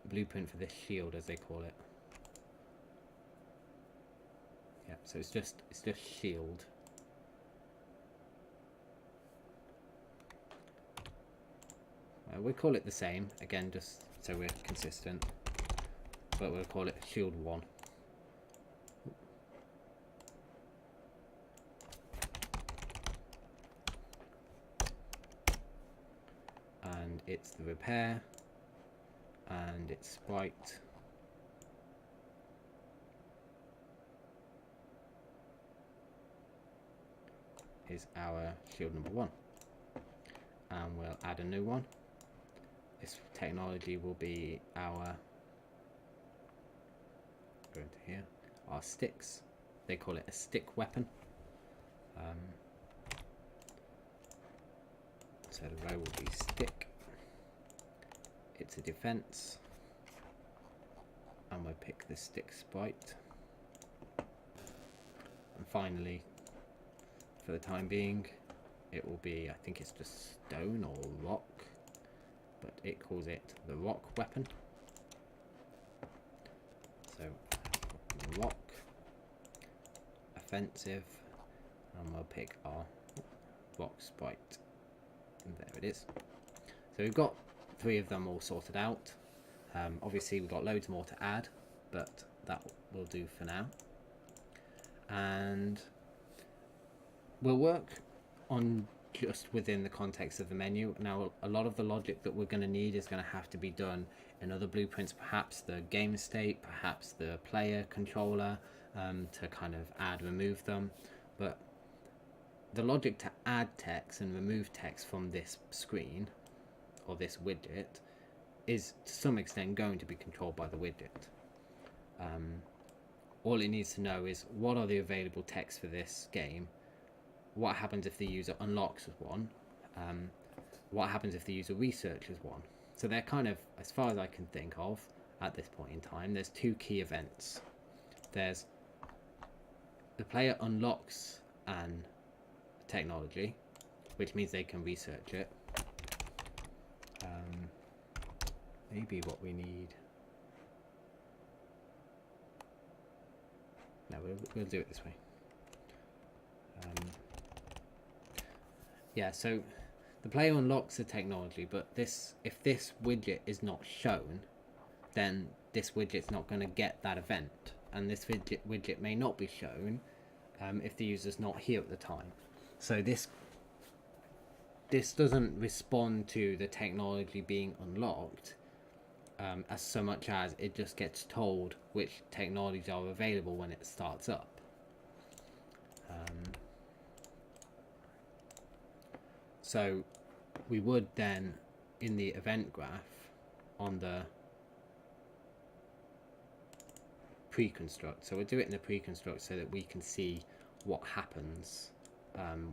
Speaker 1: Blueprint for this shield, as they call it. Yeah, so it's just shield. We'll call it the same again, just so we're consistent, but we'll call it shield 1. And it's the repair, and its sprite is our shield number 1, and we'll add a new one. This technology will be our, go into here, our sticks. They call it a stick weapon. So the row will be stick. It's a defense, and we'll pick the stick sprite. And finally, for the time being, it will be, I think it's just stone or rock, but it calls it the rock weapon. So rock, offensive, and we'll pick our rock sprite, and there it is. So we've got 3 of them all sorted out. Obviously we've got loads more to add, but that will do for now. And we'll work on just within the context of the menu. Now, a lot of the logic that we're going to need is going to have to be done in other blueprints, perhaps the game state, perhaps the player controller, to kind of add, remove them. But the logic to add text and remove text from this screen or this widget is to some extent going to be controlled by the widget. All it needs to know is what are the available texts for this game, what happens if the user unlocks as one, what happens if the user researches one. So they're kind of, as far as I can think of at this point in time, there's 2 key events. There's the player unlocks an technology, which means they can research it. Maybe what we need, no, we'll do it this way. Yeah, so the player unlocks the technology, but if this widget is not shown, then this widget's not going to get that event, and this widget may not be shown if the user's not here at the time. So this doesn't respond to the technology being unlocked as so much as it just gets told which technologies are available when it starts up. So we would then, in the event graph on the pre-construct, so we'll do it in the pre-construct so that we can see what happens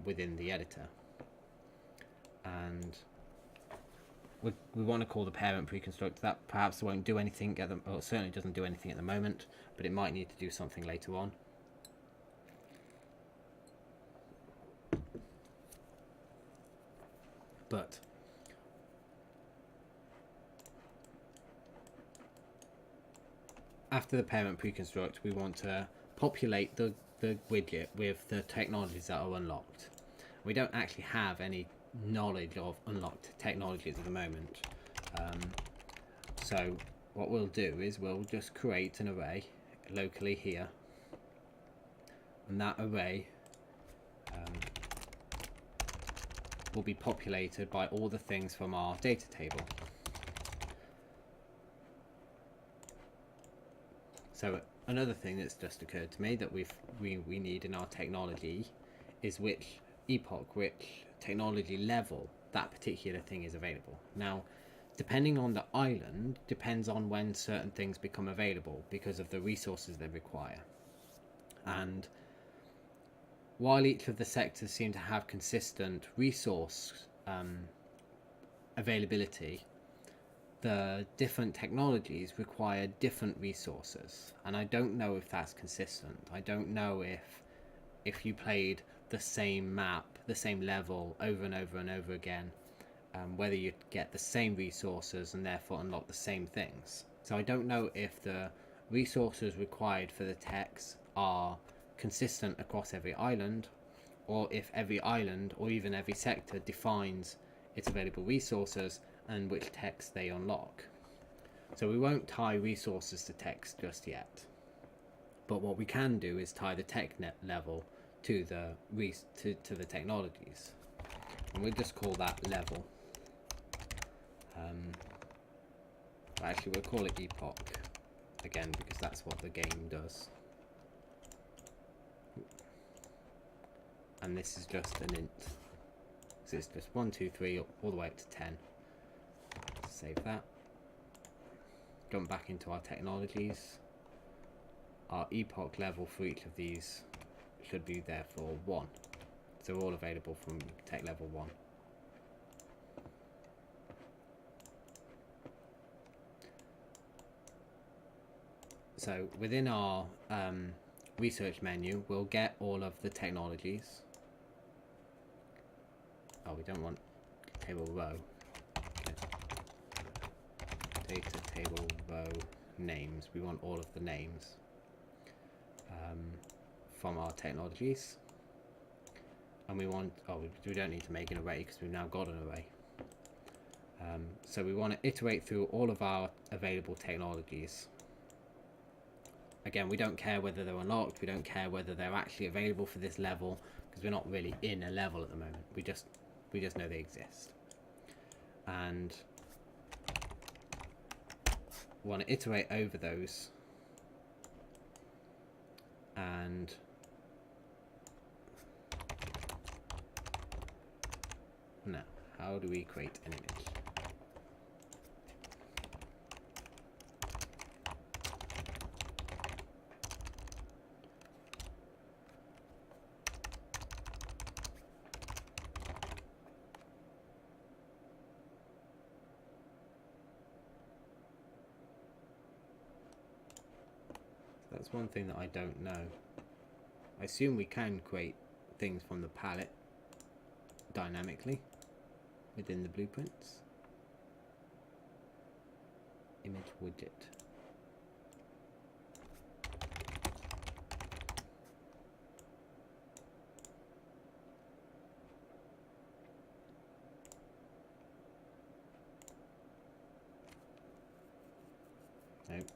Speaker 1: within the editor. And we want to call the parent pre-construct. That perhaps won't do anything at the, or certainly doesn't do anything at the moment, but it might need to do something later on. But after the parent pre-construct, we want to populate the widget with the technologies that are unlocked. We don't actually have any knowledge of unlocked technologies at the moment. So what we'll do is we'll just create an array locally here, and that array will be populated by all the things from our data table. So another thing that's just occurred to me that we need in our technology is which epoch, which technology level that particular thing is available. Now, depending on the island, depends on when certain things become available because of the resources they require. And while each of the sectors seem to have consistent resource availability, the different technologies require different resources, and I don't know if that's consistent. I don't know if you played the same map, the same level over and over and over again, whether you get the same resources and therefore unlock the same things. So I don't know if the resources required for the techs are consistent across every island, or if every island or even every sector defines its available resources and which techs they unlock. So we won't tie resources to techs just yet. But what we can do is tie the tech level to the to the technologies, and we'll just call that level. Actually, we'll call it epoch again because that's what the game does. And this is just an int. So it's just 1, 2, 3 all the way up to 10. Save that. Jump back into our technologies. Our epoch level for each of these should be therefore 1. So we're all available from tech level 1. So within our research menu, we'll get all of the technologies. Oh, we don't want table row. Okay. Data table row names. We want all of the names from our technologies. And we want, we don't need to make an array because we've now got an array. So we want to iterate through all of our available technologies. Again, we don't care whether they're unlocked, we don't care whether they're actually available for this level, because we're not really in a level at the moment. We just know they exist. And we want to iterate over those. And now, how do we create an image? That's one thing that I don't know. I assume we can create things from the palette dynamically within the blueprints. Image widget. Nope.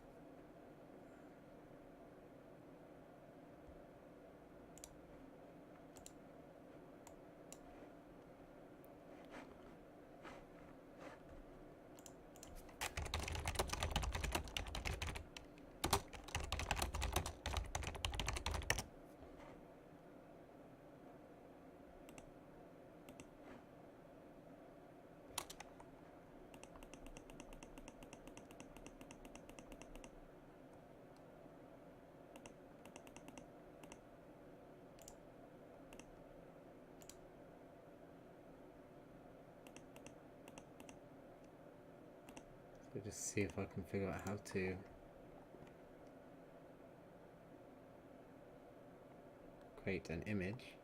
Speaker 1: So just see if I can figure out how to create an image.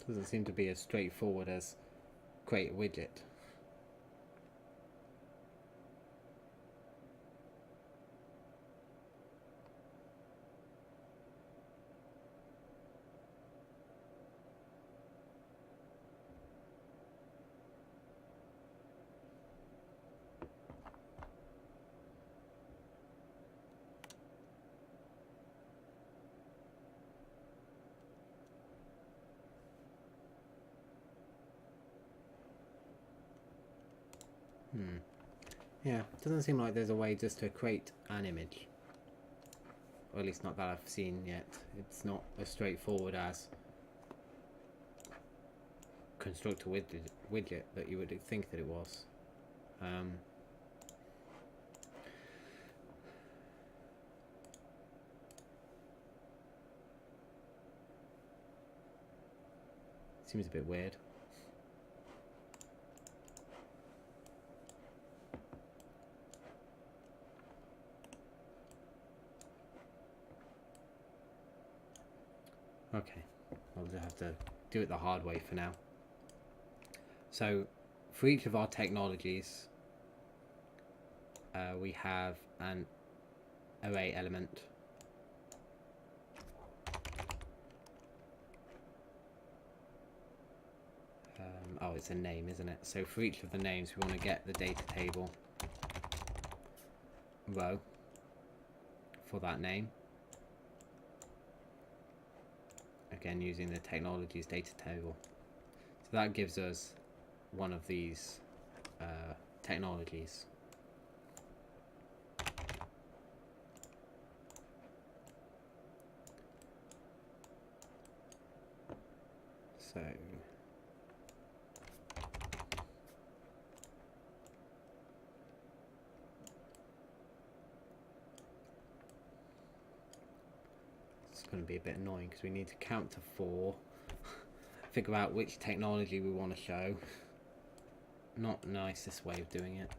Speaker 1: Doesn't seem to be as straightforward as create a widget. Yeah, doesn't seem like there's a way just to create an image. Or at least not that I've seen yet. It's not as straightforward as construct a widget that you would think that it was. Seems a bit weird. Okay, I'll just have to do it the hard way for now. So, for each of our technologies, we have an array element. Oh, it's a name, isn't it? So for each of the names, we want to get the data table row for that name. Again, using the technologies data table. So that gives us one of these technologies. So it's going to be a bit annoying because we need to count to 4, figure out which technology we want to show. Not nicest way of doing it.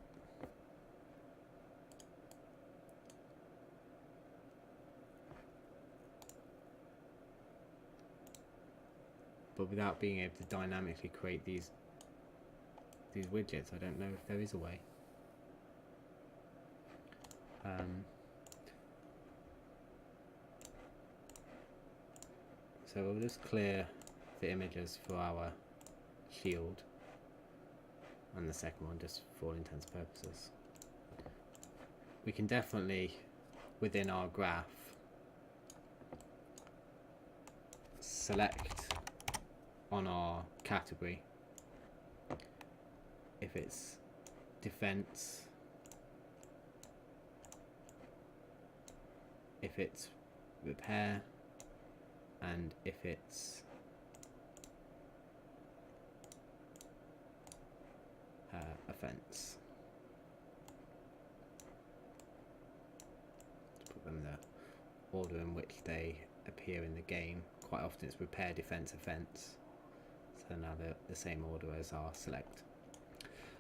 Speaker 1: But without being able to dynamically create these widgets, I don't know if there is a way. So we'll just clear the images for our shield, and the second one just for all intents and purposes. We can definitely, within our graph, select on our category if it's defense, if it's repair, and if it's offense. To put them in the order in which they appear in the game. Quite often it's repair, defense, offense. So now they're the same order as our select.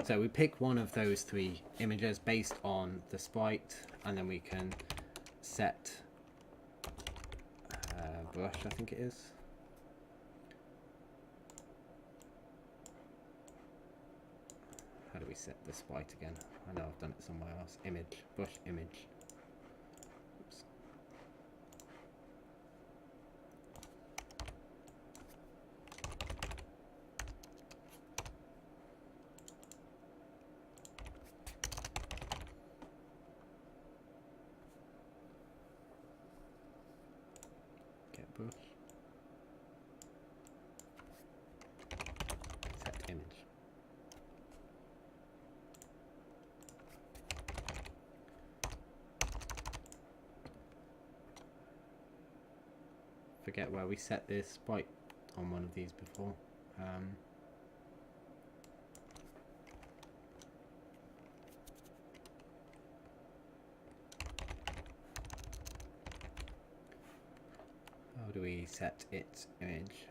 Speaker 1: So we pick one of those 3 images based on the sprite, and then we can set brush, I think it is. How do we set the sprite again? I know I've done it somewhere else. Image, brush image. Oops. Get brush. Set image. Forget where we set this sprite on one of these before. How do we set its image?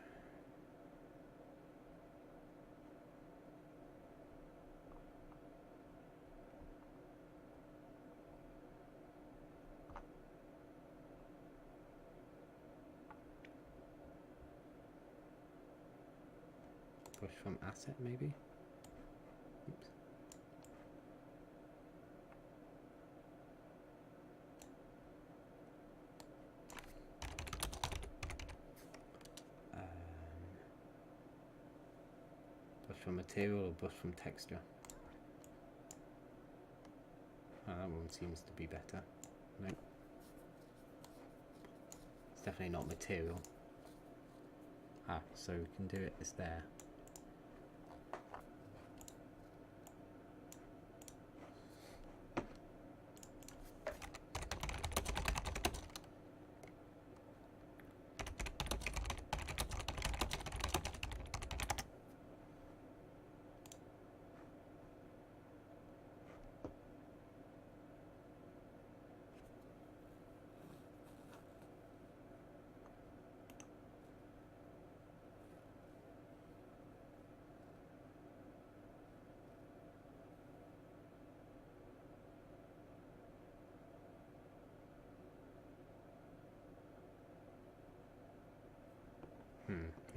Speaker 1: Push from asset, maybe? Oops. Brush from material or brush from texture? Oh, that one seems to be better. Nope. It's definitely not material. Ah, so we can do it, it's there.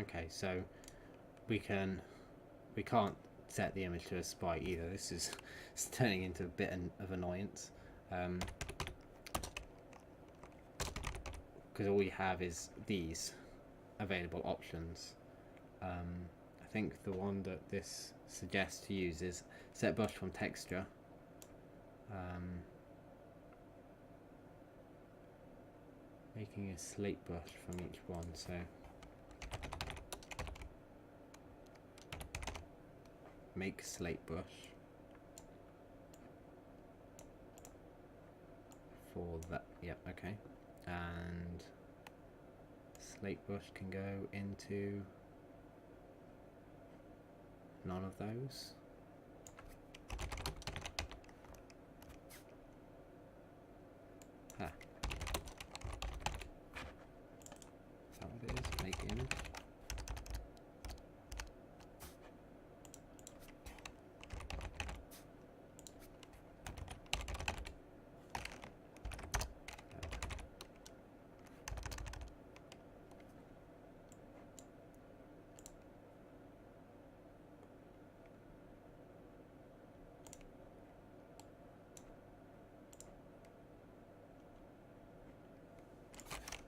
Speaker 1: Okay, so we can't set the image to a sprite either. This is it's turning into a bit of annoyance, because all we have is these available options. I think the one that this suggests to use is set brush from texture. Making a slate brush from each one, so make slate brush for that. Yep, okay. And slate brush can go into none of those. Ah. Is that what it is? Make image.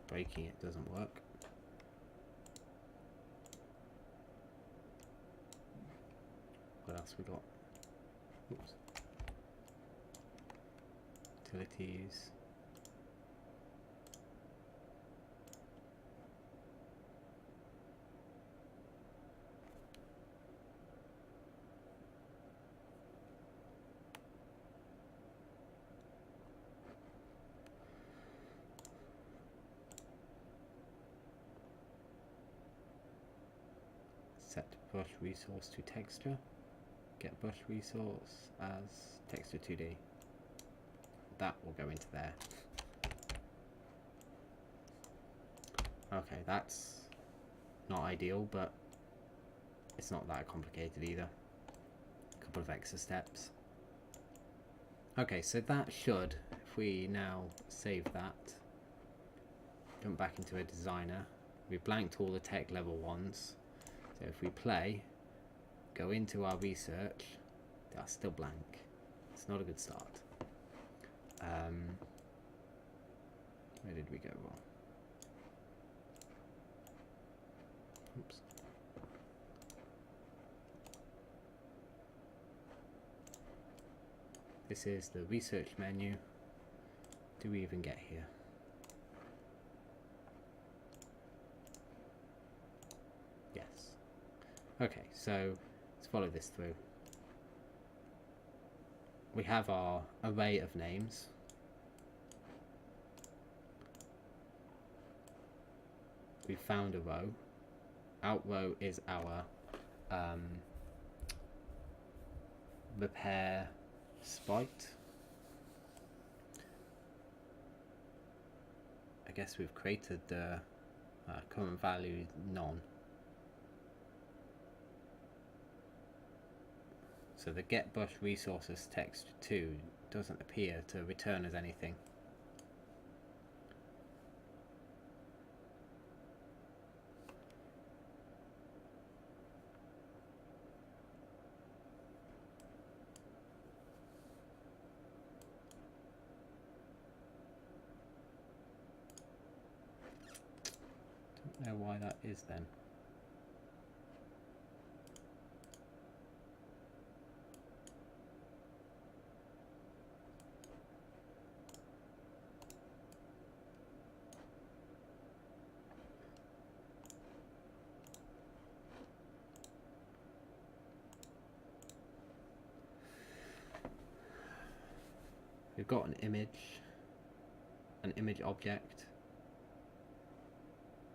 Speaker 1: Breaking it doesn't work. What else we got? Oops. Utilities. Set brush resource to texture. Get brush resource as texture 2D. That will go into there. Okay, that's not ideal, but it's not that complicated either. A couple of extra steps. Okay, so that should, if we now save that, jump back into a designer, we blanked all the tech level ones. So if we play, go into our research, that's still blank. It's not a good start. Where did we go wrong? Oops. This is the research menu. Do we even get here? Yes. Okay, so let's follow this through. We have our array of names. We found a row. Out row is our repair sprite. I guess we've created the current value none. So the get brush resources text 2 doesn't appear to return as anything. Don't know why that is then. We've got an image object,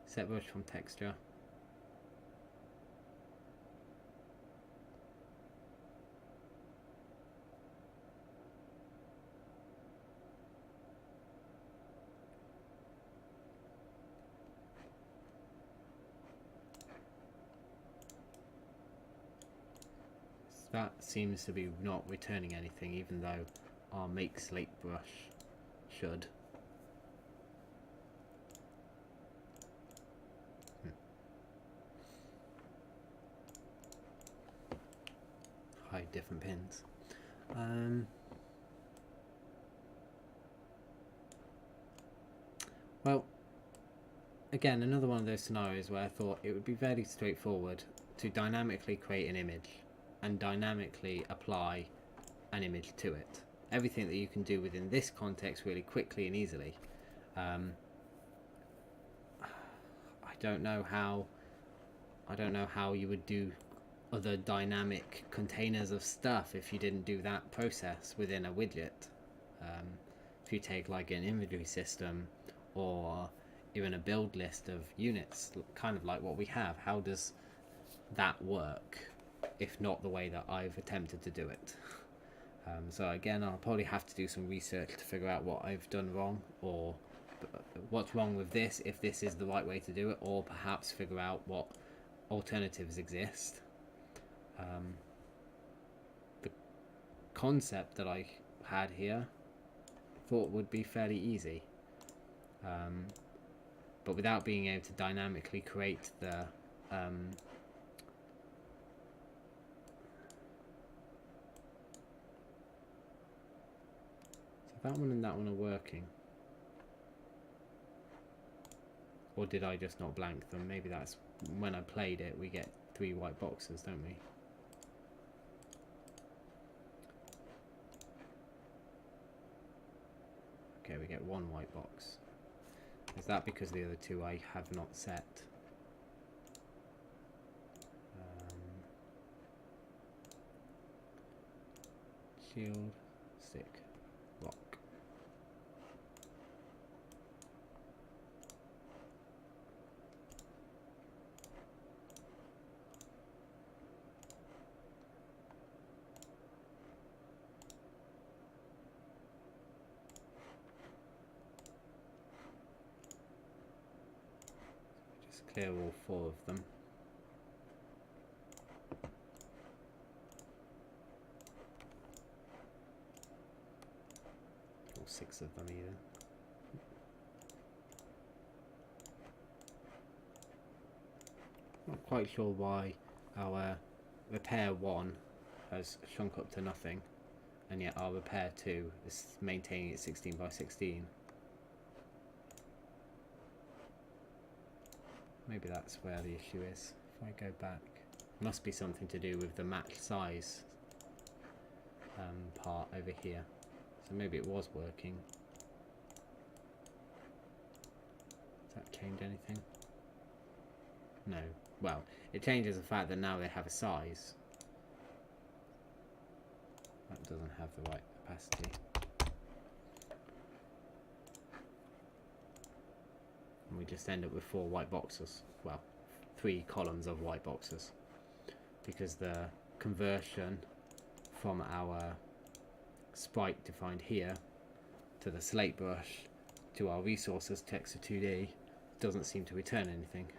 Speaker 1: set brush from texture. That seems to be not returning anything, even though our make slate brush should. different pins. Well, again, another one of those scenarios where I thought it would be very straightforward to dynamically create an image and dynamically apply an image to it. Everything that you can do within this context really quickly and easily. I don't know how you would do other dynamic containers of stuff if you didn't do that process within a widget. If you take like an inventory system or even a build list of units, kind of like what we have, how does that work if not the way that I've attempted to do it? So again, I'll probably have to do some research to figure out what I've done wrong, or what's wrong with this, if this is the right way to do it, or perhaps figure out what alternatives exist. The concept that I had here thought would be fairly easy, but without being able to dynamically create the so that one and that one are working. Or did I just not blank them? Maybe that's when I played it, we get 3 white boxes, don't we? Okay, we get 1 white box. Is that because the other 2 I have not set? Shield, stick, rock. Clear all 4 of them. Or 6 of them either. Not quite sure why our repair 1 has shrunk up to nothing, and yet our repair 2 is maintaining it 16 by 16. Maybe that's where the issue is. If I go back, must be something to do with the match size part over here. So maybe it was working. Does that change anything? No. Well, it changes the fact that now they have a size. That doesn't have the right capacity. And we just end up with 4 white boxes. Well, 3 columns of white boxes, because the conversion from our sprite defined here to the slate brush to our resources text to 2D doesn't seem to return anything.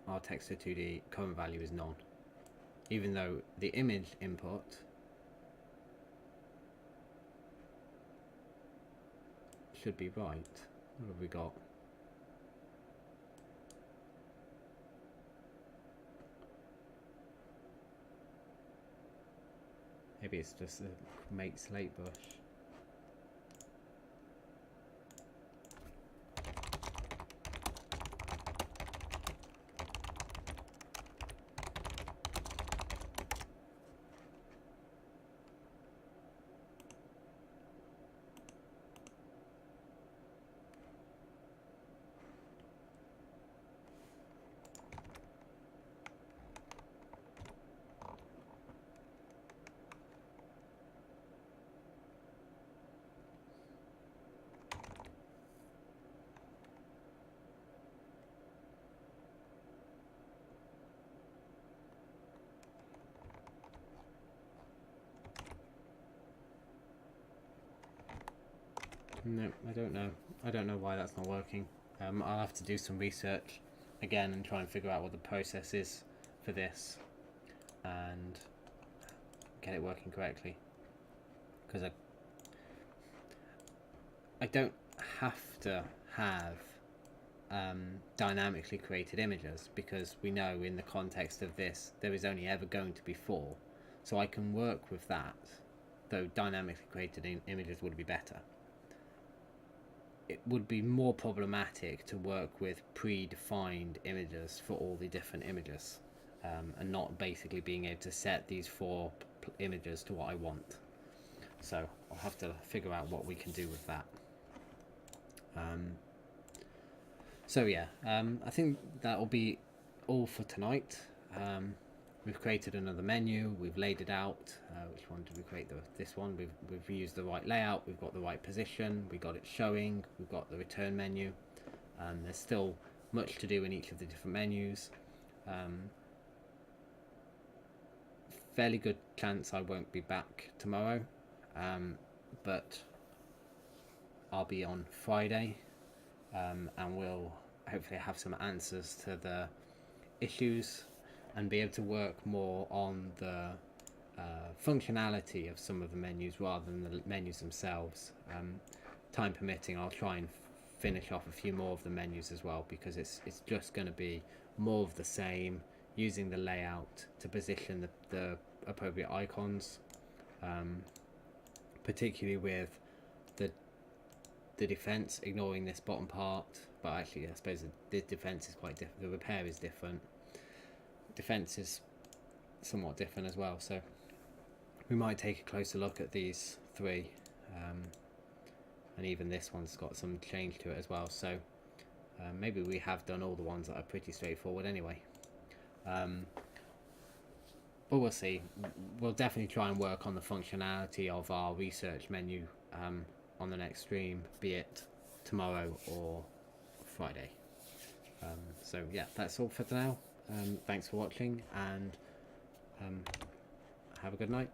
Speaker 1: Our text to 2D current value is none, even though the image input should be right. What have we got? Maybe it's just a make slate brush. No, I don't know. I don't know why that's not working. I'll have to do some research again and try and figure out what the process is for this and get it working correctly. Because I don't have to have dynamically created images, because we know in the context of this there is only ever going to be 4, so I can work with that, though dynamically created images would be better. It would be more problematic to work with predefined images for all the different images, and not basically being able to set these 4 images to what I want. So I'll have to figure out what we can do with that. So yeah, I think that will be all for tonight. We've created another menu, we've laid it out. Which one did we create? This one. We've used the right layout, we've got the right position, we got it showing, we've got the return menu. There's still much to do in each of the different menus. Fairly good chance I won't be back tomorrow, but I'll be on Friday, and we'll hopefully have some answers to the issues and be able to work more on the functionality of some of the menus rather than the menus themselves. Time permitting, I'll try and finish off a few more of the menus as well, because it's just going to be more of the same, using the layout to position the appropriate icons, particularly with the defense, ignoring this bottom part. But actually I suppose the defense is quite different, the repair is different, defense is somewhat different as well, so we might take a closer look at these 3, and even this one's got some change to it as well, so maybe we have done all the ones that are pretty straightforward anyway. But we'll see. We'll definitely try and work on the functionality of our research menu on the next stream, be it tomorrow or Friday. So yeah, that's all for now. Thanks for watching, and have a good night.